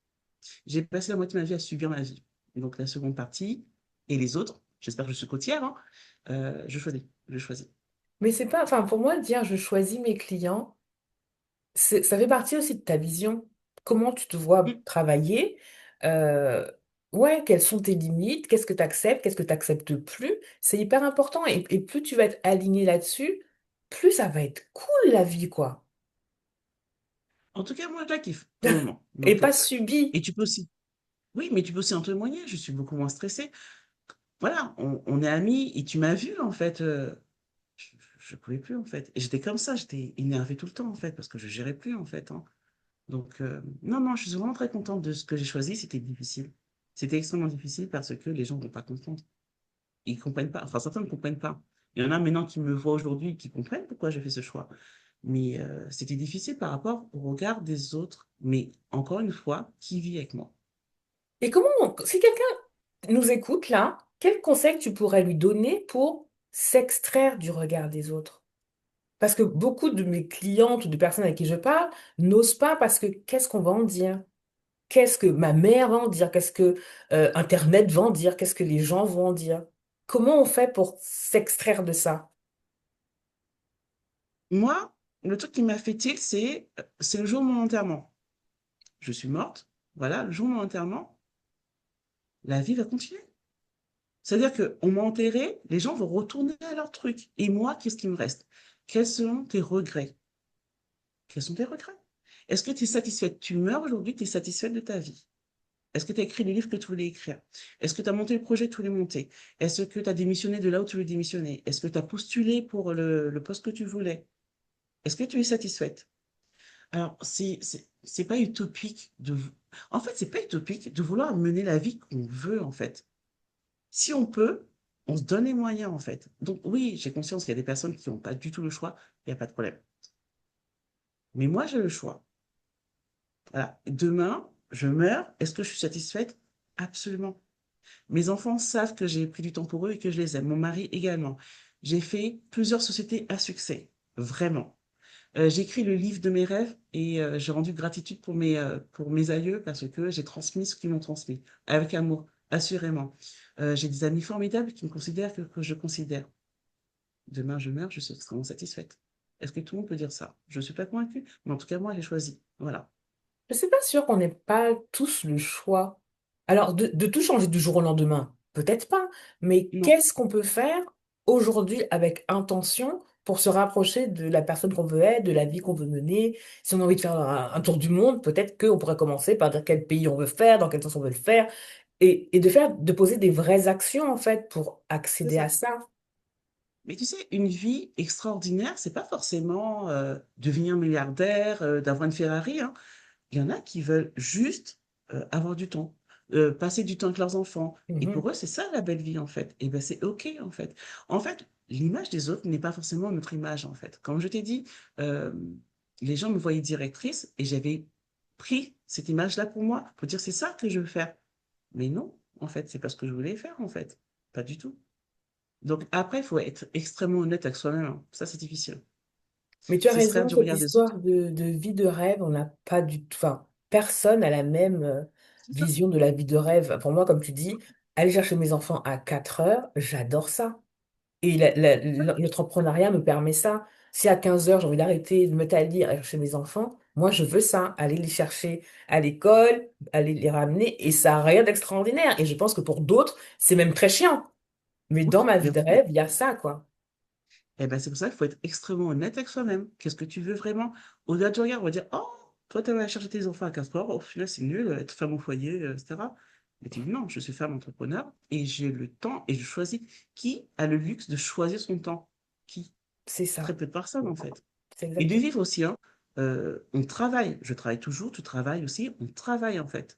J'ai passé la moitié de ma vie à subir ma vie. Et donc la seconde partie et les autres, j'espère que je suis côtière, hein, je choisis. Mais c'est pas, enfin, pour moi, dire je choisis mes clients, ça fait partie aussi de ta vision. Comment tu te vois Mm. travailler? Euh, ouais, quelles sont tes limites? Qu'est-ce que tu acceptes plus? C'est hyper important. Et plus tu vas être aligné là-dessus, plus ça va être cool la vie, quoi. En tout cas, moi, je la kiffe pour le moment. Et Donc, pas subi. et tu peux aussi. Oui, mais tu peux aussi en témoigner. Je suis beaucoup moins stressée. Voilà, on est amis et tu m'as vu en fait. Je pouvais plus en fait. Et j'étais comme ça, j'étais énervée tout le temps en fait parce que je gérais plus en fait, hein. Donc, non, non, je suis vraiment très contente de ce que j'ai choisi. C'était difficile. C'était extrêmement difficile parce que les gens ne vont pas comprendre. Ils comprennent pas. Enfin, certains ne comprennent pas. Il y en a maintenant qui me voient aujourd'hui qui comprennent pourquoi j'ai fait ce choix. Mais c'était difficile par rapport au regard des autres. Mais encore une fois, qui vit avec moi? Et si quelqu'un nous écoute là, quel conseil tu pourrais lui donner pour s'extraire du regard des autres? Parce que beaucoup de mes clientes ou de personnes avec qui je parle n'osent pas parce que qu'est-ce qu'on va en dire? Qu'est-ce que ma mère va en dire? Qu'est-ce que Internet va en dire? Qu'est-ce que les gens vont en dire? Comment on fait pour s'extraire de ça? Moi, le truc qui m'a fait tilt, c'est le jour de mon enterrement. je suis morte, voilà, le jour de mon enterrement, la vie va continuer. C'est-à-dire qu'on m'a enterré, les gens vont retourner à leur truc. Et moi, qu'est-ce qui me reste? Quels sont tes regrets? Quels sont tes regrets? Est-ce que tu es satisfaite? Tu meurs aujourd'hui, tu es satisfaite de ta vie? Est-ce que tu as écrit le livre que tu voulais écrire? Est-ce que tu as monté le projet que tu voulais monter? Est-ce que tu as démissionné de là où tu voulais démissionner? Est-ce que tu as postulé pour le poste que tu voulais? Est-ce que tu es satisfaite? Alors, c'est pas utopique en fait, c'est pas utopique de vouloir mener la vie qu'on veut, en fait. Si on peut, on se donne les moyens, en fait. Donc, oui, j'ai conscience qu'il y a des personnes qui n'ont pas du tout le choix, il n'y a pas de problème. Mais moi, j'ai le choix. Voilà. Demain, je meurs, est-ce que je suis satisfaite? Absolument. Mes enfants savent que j'ai pris du temps pour eux et que je les aime. Mon mari également. J'ai fait plusieurs sociétés à succès, vraiment. J'ai écrit le livre de mes rêves et j'ai rendu gratitude pour mes aïeux parce que j'ai transmis ce qu'ils m'ont transmis, avec amour, assurément. J'ai des amis formidables qui me considèrent que je considère. Demain, je meurs, je suis extrêmement satisfaite. Est-ce que tout le monde peut dire ça? Je ne suis pas convaincue, mais en tout cas, moi, j'ai choisi. Voilà. Je suis pas sûre qu'on n'ait pas tous le choix. Alors, de tout changer du jour au lendemain, peut-être pas, mais Non, qu'est-ce qu'on peut faire aujourd'hui avec intention pour se rapprocher de la personne qu'on veut être, de la vie qu'on veut mener? Si on a envie de faire un tour du monde, peut-être qu'on pourrait commencer par dire quel pays on veut faire, dans quel sens on veut le faire, et de poser des vraies actions, en fait, pour c'est accéder à ça. ça. Mais tu sais, une vie extraordinaire, c'est pas forcément devenir milliardaire, d'avoir une Ferrari, hein. Il y en a qui veulent juste avoir du temps, passer du temps avec leurs enfants. Et Mhm. pour eux, c'est ça la belle vie, en fait. Et ben, c'est OK, en fait. En fait, l'image des autres n'est pas forcément notre image, en fait. Comme je t'ai dit, euh, les gens me voyaient directrice et j'avais pris cette image-là pour moi, pour dire c'est ça que je veux faire. Mais non, en fait, c'est pas ce que je voulais faire, en fait. Pas du tout. Donc après, il faut être extrêmement honnête avec soi-même, hein. Ça, c'est difficile. Mais tu as Ce serait raison, du cette regard des autres. histoire de vie de rêve, on n'a pas du tout, enfin, personne n'a la même C'est ça. vision de la vie de rêve. Pour moi, comme tu dis, aller chercher mes enfants à 4 heures, j'adore ça. Et l'entrepreneuriat me permet ça. Si à 15 heures, j'ai envie d'arrêter de me talir et chercher mes enfants, moi, je veux ça, aller les chercher à l'école, aller les ramener, et ça n'a rien d'extraordinaire. Et je pense que pour d'autres, c'est même très chiant. Mais dans Oui, ma vie mais de oui. rêve, il y a ça, quoi. Eh ben, c'est pour ça qu'il faut être extrêmement honnête avec soi-même. Qu'est-ce que tu veux vraiment? Au-delà du regard, on va dire, oh, toi, tu vas chercher tes enfants à 15 heures, au final, c'est nul, être femme au foyer, etc. Mais tu dis, non, je suis femme entrepreneur et j'ai le temps et je choisis. Qui a le luxe de choisir son temps? Qui? C'est Très ça. peu de personnes, en fait. C'est Et de exactement. vivre aussi, hein. On travaille. Je travaille toujours, tu travailles aussi. On travaille, en fait.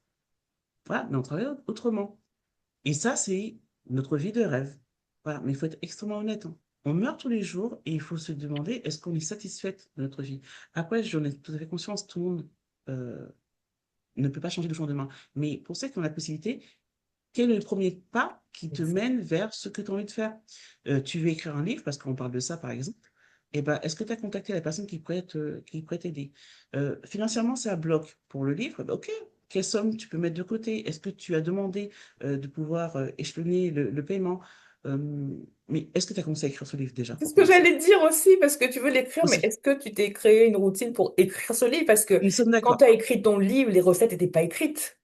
Voilà, mais on travaille autrement. Et ça, c'est notre vie de rêve. Voilà, mais il faut être extrêmement honnête, hein. On meurt tous les jours et il faut se demander est-ce qu'on est satisfaite de notre vie. Après, j'en ai tout à fait conscience, tout le monde euh, ne peut pas changer du jour au lendemain. Mais pour ceux qui ont la possibilité, quel est le premier pas qui te Exact. mène vers ce que tu as envie de faire? Tu veux écrire un livre, parce qu'on parle de ça par exemple. Eh ben, est-ce que tu as contacté la personne qui pourrait t'aider? Financièrement, c'est un bloc pour le livre. Eh ben, ok, quelle somme tu peux mettre de côté? Est-ce que tu as demandé de pouvoir échelonner le paiement? Euh, mais est-ce que tu as commencé à écrire ce livre déjà C'est pour ce que commencer? j'allais dire aussi, parce que tu veux l'écrire, mais Aussi, est-ce que tu t'es créé une routine pour écrire ce livre? Parce que nous sommes quand tu d'accord. as écrit ton livre, les recettes n'étaient pas écrites.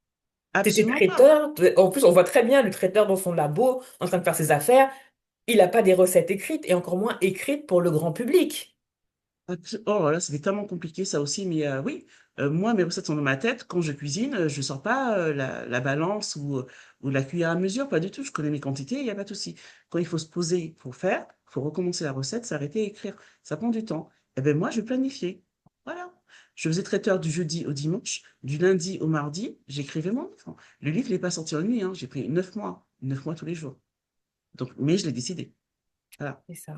Tu étais Absolument pas. traiteur. En plus, on voit très bien le traiteur dans son labo, en train de faire ses affaires. Il n'a pas des recettes écrites, et encore moins écrites pour le grand public. Oh là là, c'était tellement compliqué ça aussi, mais oui, moi mes recettes sont dans ma tête. Quand je cuisine, je sors pas la balance ou la cuillère à mesure, pas du tout. Je connais mes quantités, il n'y a pas de souci. Quand il faut se poser pour faire, il faut recommencer la recette, s'arrêter et écrire. Ça prend du temps. Et ben moi, je planifiais. Voilà. Je faisais traiteur du jeudi au dimanche, du lundi au mardi, j'écrivais mon livre. Le livre n'est pas sorti en nuit, hein. J'ai pris 9 mois tous les jours. Donc, mais je l'ai décidé. Voilà. C'est ça.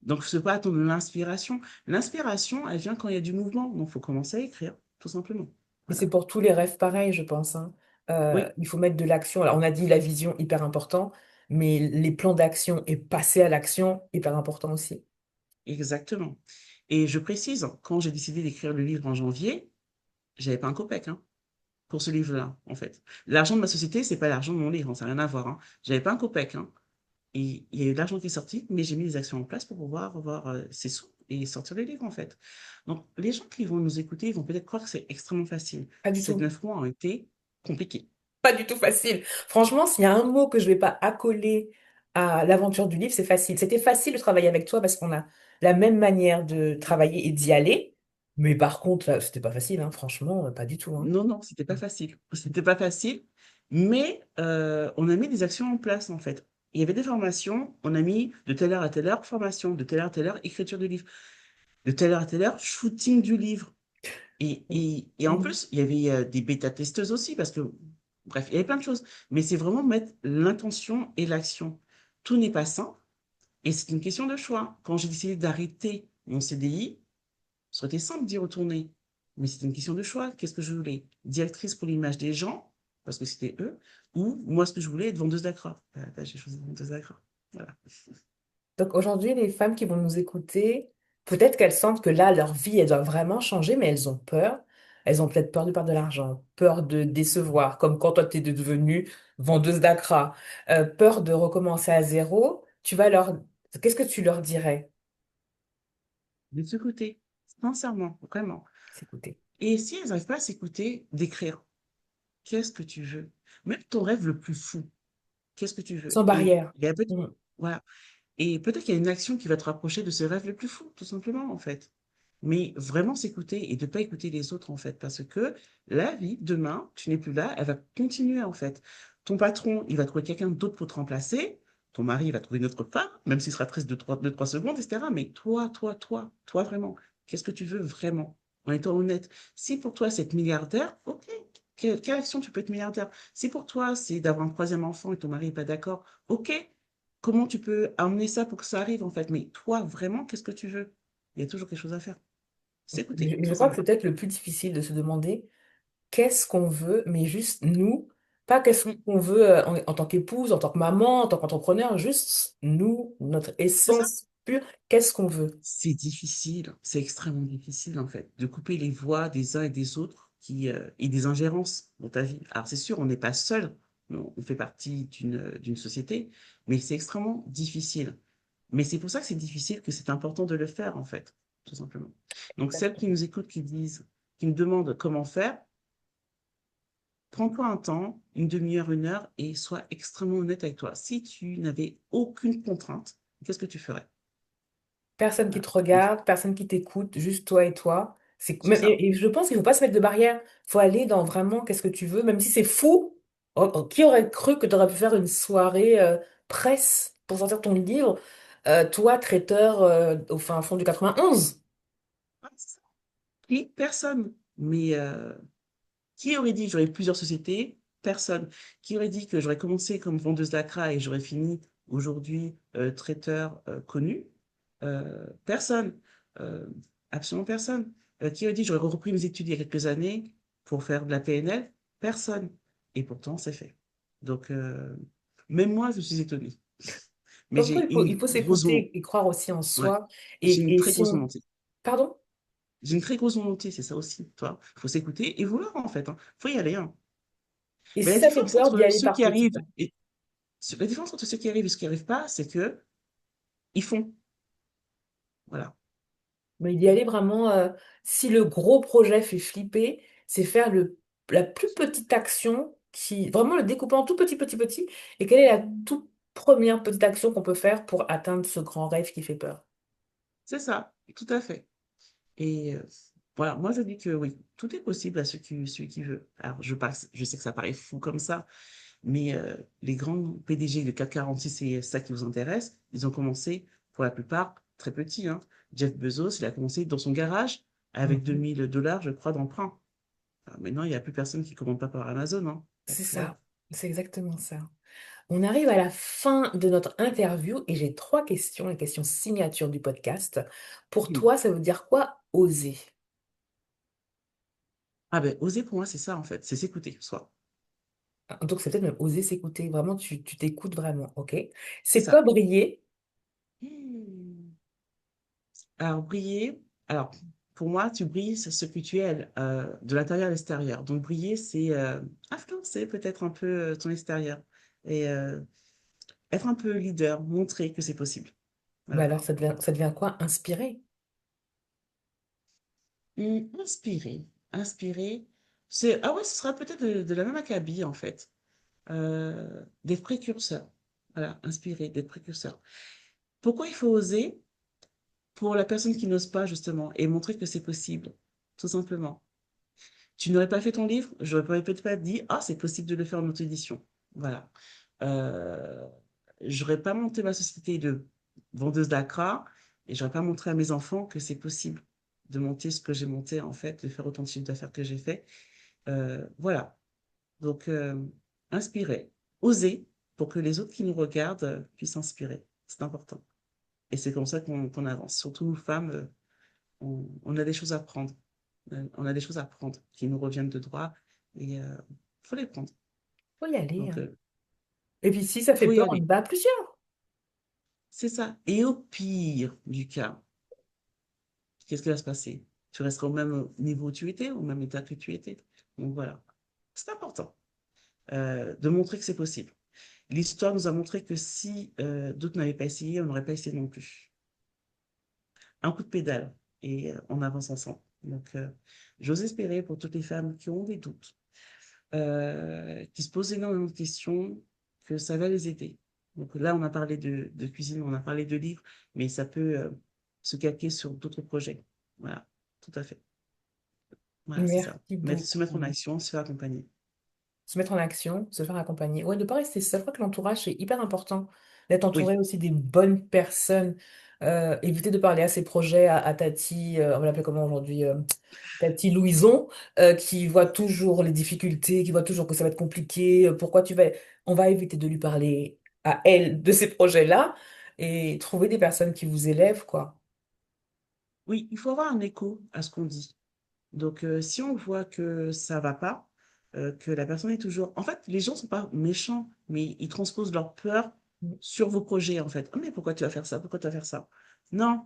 Donc, ce n'est pas attendre l'inspiration. L'inspiration, elle vient quand il y a du mouvement. Donc, il faut commencer à écrire, tout simplement. Et c'est Voilà. pour tous les rêves pareils, je pense, hein. Oui, Il faut mettre de l'action. Alors, on a dit la vision, hyper important, mais les plans d'action et passer à l'action, hyper important aussi. exactement. Et je précise, quand j'ai décidé d'écrire le livre en janvier, j'avais pas un copec, hein, pour ce livre-là, en fait. L'argent de ma société, c'est pas l'argent de mon livre, hein, ça n'a rien à voir, hein. J'avais pas un copec, hein. Et il y a eu de l'argent qui est sorti, mais j'ai mis des actions en place pour pouvoir avoir ces sous. et sortir les livres, en fait. Donc, les gens qui vont nous écouter, ils vont peut-être croire que c'est extrêmement facile. Pas du Ces tout. 9 mois ont été compliqués. Pas du tout facile. Franchement, s'il y a un mot que je vais pas accoler à l'aventure du livre, c'est facile. C'était facile de travailler avec toi parce qu'on a la même manière de travailler et d'y aller. Mais par contre, là, c'était pas facile, hein, franchement, pas du tout, hein. Non, non, c'était pas facile. C'était pas facile, mais on a mis des actions en place, en fait. Il y avait des formations, on a mis de telle heure à telle heure formation, de telle heure à telle heure écriture du livre, de telle heure à telle heure shooting du livre. Et en Mhm. plus, il y avait des bêta-testeuses aussi, parce que, bref, il y avait plein de choses. Mais c'est vraiment mettre l'intention et l'action. Tout n'est pas simple, et c'est une question de choix. Quand j'ai décidé d'arrêter mon CDI, ça aurait été simple d'y retourner. Mais c'était une question de choix. Qu'est-ce que je voulais? Directrice pour l'image des gens, parce que c'était eux, ou moi, ce que je voulais, être vendeuse d'Accra. Là, j'ai choisi vendeuse d'Accra. Voilà. Donc aujourd'hui, les femmes qui vont nous écouter, peut-être qu'elles sentent que là, leur vie, elle doit vraiment changer, mais elles ont peur. Elles ont peut-être peur de perdre de l'argent, peur de décevoir, comme quand toi, tu es devenue vendeuse d'Accra, peur de recommencer à zéro. Qu'est-ce que tu leur dirais? De s'écouter, sincèrement, vraiment. S'écouter. Et si elles n'arrivent pas à s'écouter, d'écrire. Qu'est-ce que tu veux? Même ton rêve le plus fou, qu'est-ce que tu veux? Sans Et barrière. il y a peut-être, Mhm. voilà. Et peut-être qu'il y a une action qui va te rapprocher de ce rêve le plus fou, tout simplement, en fait. Mais vraiment s'écouter et de ne pas écouter les autres, en fait. Parce que la vie, demain, tu n'es plus là, elle va continuer, en fait. Ton patron, il va trouver quelqu'un d'autre pour te remplacer. Ton mari, il va trouver une autre femme, même s'il sera triste de 3 secondes, etc. Mais toi, vraiment, qu'est-ce que tu veux vraiment? En étant honnête. Si pour toi, c'est être milliardaire, ok. Quelle action tu peux être milliardaire? Si pour toi, c'est d'avoir un troisième enfant et ton mari n'est pas d'accord, ok. Comment tu peux amener ça pour que ça arrive, en fait? Mais toi, vraiment, qu'est-ce que tu veux? Il y a toujours quelque chose à faire. S'écouter, Je crois que c'est sincèrement. peut-être le plus difficile de se demander qu'est-ce qu'on veut, mais juste nous, pas qu'est-ce Mmh, qu'on veut en tant qu'épouse, en tant que maman, en tant qu'entrepreneur, juste nous, notre c'est ça. essence pure, qu'est-ce qu'on veut. C'est difficile, c'est extrêmement difficile, en fait, de couper les voix des uns et des autres et des ingérences dans ta vie. Alors, c'est sûr, on n'est pas seul, on fait partie d'une société, mais c'est extrêmement difficile. Mais c'est pour ça que c'est difficile, que c'est important de le faire, en fait, tout simplement. Donc, celles qui nous écoutent, qui me demandent comment faire, prends-toi un temps, une demi-heure, une heure, et sois extrêmement honnête avec toi. Si tu n'avais aucune contrainte, qu'est-ce que tu ferais? Personne qui Voilà. te regarde, personne qui t'écoute, juste toi et toi. C'est ça. Et je pense qu'il ne faut pas se mettre de barrière. Il faut aller dans vraiment qu'est-ce que tu veux, même si c'est fou. Qui aurait cru que tu aurais pu faire une soirée presse pour sortir ton livre, toi, traiteur au fin fond du 91? Ouais, c'est ça. Et personne. Mais qui aurait dit que j'aurais plusieurs sociétés? Personne. Qui aurait dit que j'aurais commencé comme vendeuse d'Accra et j'aurais fini aujourd'hui traiteur connu? Personne. Euh, Absolument personne. Qui aurait dit que j'aurais repris mes études il y a quelques années pour faire de la PNL? Personne. Et pourtant, c'est fait. Donc, même moi, je suis étonnée. Mais Comme quoi, j'ai il une faut grosse volonté. s'écouter et croire aussi en Ouais. soi. J'ai une Et très si grosse on... volonté. Pardon? J'ai une très grosse volonté, c'est ça aussi, toi. Il faut s'écouter et vouloir, en fait, hein. Faut y aller, hein. Et Mais si la ça fait différence peur d'y entre aller ceux par qui petits arrivent pas? et la différence entre ceux qui arrivent et ceux qui arrivent pas, c'est que ils font. Voilà. Mais d'y aller vraiment, si le gros projet fait flipper, c'est faire la plus petite action qui, vraiment le découper en tout petit, petit, petit. Et quelle est la toute première petite action qu'on peut faire pour atteindre ce grand rêve qui fait peur? C'est ça, tout à fait. Et voilà, moi je dis que oui, tout est possible à celui qui veut. Alors je sais que ça paraît fou comme ça, mais les grands PDG de CAC 46, c'est ça qui vous intéresse, ils ont commencé pour la plupart très petits, hein. Jeff Bezos, il a commencé dans son garage avec Mhm. 2 000 $, je crois, d'emprunt. Alors maintenant, il n'y a plus personne qui commande pas par Amazon, hein. C'est Donc voilà. ça, c'est exactement ça. On arrive à la fin de notre interview et j'ai trois questions, les questions signature du podcast. Pour Mhm. toi, ça veut dire quoi, oser? Ah ben, oser pour moi, c'est ça en fait, c'est s'écouter, soi. Donc c'est peut-être même oser s'écouter. Vraiment, tu t'écoutes vraiment, ok? C'est C'est quoi ça. briller? Hmm. Alors, briller, alors, pour moi, tu brilles sur ce que tu es de l'intérieur à l'extérieur. Donc, briller, c'est influencer peut-être un peu ton extérieur et être un peu leader, montrer que c'est possible. Bah Voilà. alors, ça devient quoi? Inspirer. Inspirer, inspirer, c'est ah ouais, ce sera peut-être de la même acabit, en fait. Des précurseurs. Voilà, inspirer, des précurseurs. Pourquoi il faut oser? Pour la personne qui n'ose pas, justement, et montrer que c'est possible, tout simplement. Tu n'aurais pas fait ton livre, j'aurais peut-être pas dit: «Ah, c'est possible de le faire en auto-édition». Voilà. Heu, J'aurais pas monté ma société de vendeuse d'ACRA et j'aurais pas montré à mes enfants que c'est possible de monter ce que j'ai monté, en fait, de faire autant de chiffre d'affaires que j'ai fait. Voilà. Donc, inspirer, oser pour que les autres qui nous regardent, puissent s'inspirer. C'est important et c'est comme ça qu'on avance. Surtout nous femmes, on a des choses à prendre. On a des choses à prendre qui nous reviennent de droit et faut les prendre. Faut y aller, Donc, hein. Et puis si ça fait faut y peur, on y aller. va à plusieurs. C'est ça. Et au pire du cas, qu'est-ce qui va se passer? Tu resteras au même niveau où tu étais, au même état que tu étais. Donc voilà. C'est important de montrer que c'est possible. L'histoire nous a montré que si d'autres n'avaient pas essayé, on n'aurait pas essayé non plus. Un coup de pédale et on avance ensemble. Donc, j'ose espérer pour toutes les femmes qui ont des doutes, qui se posent énormément de questions, que ça va les aider. Donc là, on a parlé de cuisine, on a parlé de livres, mais ça peut se calquer sur d'autres projets. Voilà, tout à fait. Voilà, c'est ça. Merci Se mettre en beaucoup. action, se faire accompagner. Se mettre en action, se faire accompagner. Ouais, de pas rester seul. Je crois que l'entourage, c'est hyper important. D'être entouré Oui, aussi des bonnes personnes. Éviter de parler à ses projets à Tati, on va l'appeler comment aujourd'hui, Tati Louison, qui voit toujours les difficultés, qui voit toujours que ça va être compliqué. Pourquoi tu vas... On va éviter de lui parler à elle de ces projets-là et trouver des personnes qui vous élèvent, quoi. oui, il faut avoir un écho à ce qu'on dit. Donc, si on voit que ça va pas, que la personne est toujours en fait, les gens sont pas méchants, mais ils transposent leur peur sur vos projets, en fait. «Ah mais pourquoi tu vas faire ça? Pourquoi tu vas faire ça?» Non,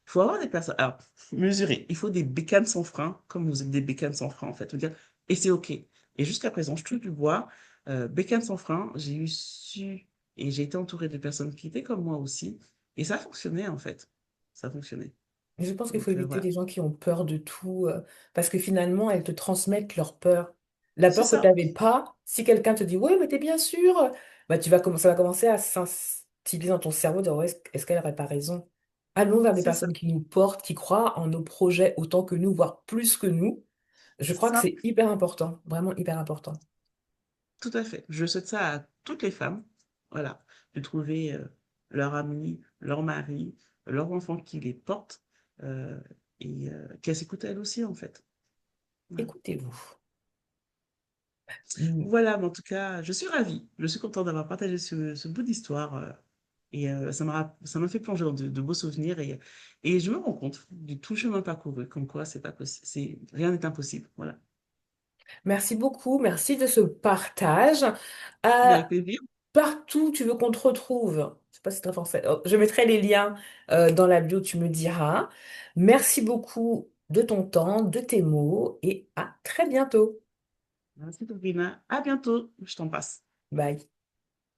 il faut avoir des personnes alors, mesurer, il faut des bécanes sans frein, comme vous êtes des bécanes sans frein, en fait. Faut dire: «Et c'est OK». Et jusqu'à présent, je touche du bois, bécane sans frein, j'ai eu su et j'ai été entourée de personnes qui étaient comme moi aussi et ça a fonctionné, en fait. Ça a fonctionné. Je pense qu'il faut Donc, éviter voilà. les gens qui ont peur de tout, parce que finalement, elles te transmettent leur peur. La C'est peur que tu ça, n'avais pas, si quelqu'un te dit, oui, mais t'es bien sûr, bah, ça va commencer à s'instiller dans ton cerveau, de, ouais, est-ce qu'elle n'aurait pas raison? Allons vers des c'est ça. personnes qui nous portent, qui croient en nos projets autant que nous, voire plus que nous. Je C'est crois que ça, c'est hyper important, vraiment hyper important. tout à fait. Je souhaite ça à toutes les femmes, voilà, de trouver, leur ami, leur mari, leur enfant qui les porte, heu qu'elles s'écoutent elles aussi, en fait. Voilà. Écoutez-vous. Mm. Voilà, mais en tout cas, je suis ravie. Je suis contente d'avoir partagé ce bout d'histoire, et ça m'a fait plonger dans de beaux souvenirs et je me rends compte du tout chemin parcouru, comme quoi c'est pas possi c'est rien n'est impossible, voilà. Merci beaucoup, merci de ce partage. Mais Euh, avec plaisir. Partout où tu veux qu'on te retrouve. Je sais pas si c'est très français. Oh, je mettrai les liens dans la bio, tu me diras. Merci beaucoup de ton temps, de tes mots et à très bientôt. Merci Sabrina, à bientôt, je t'en passe. Bye.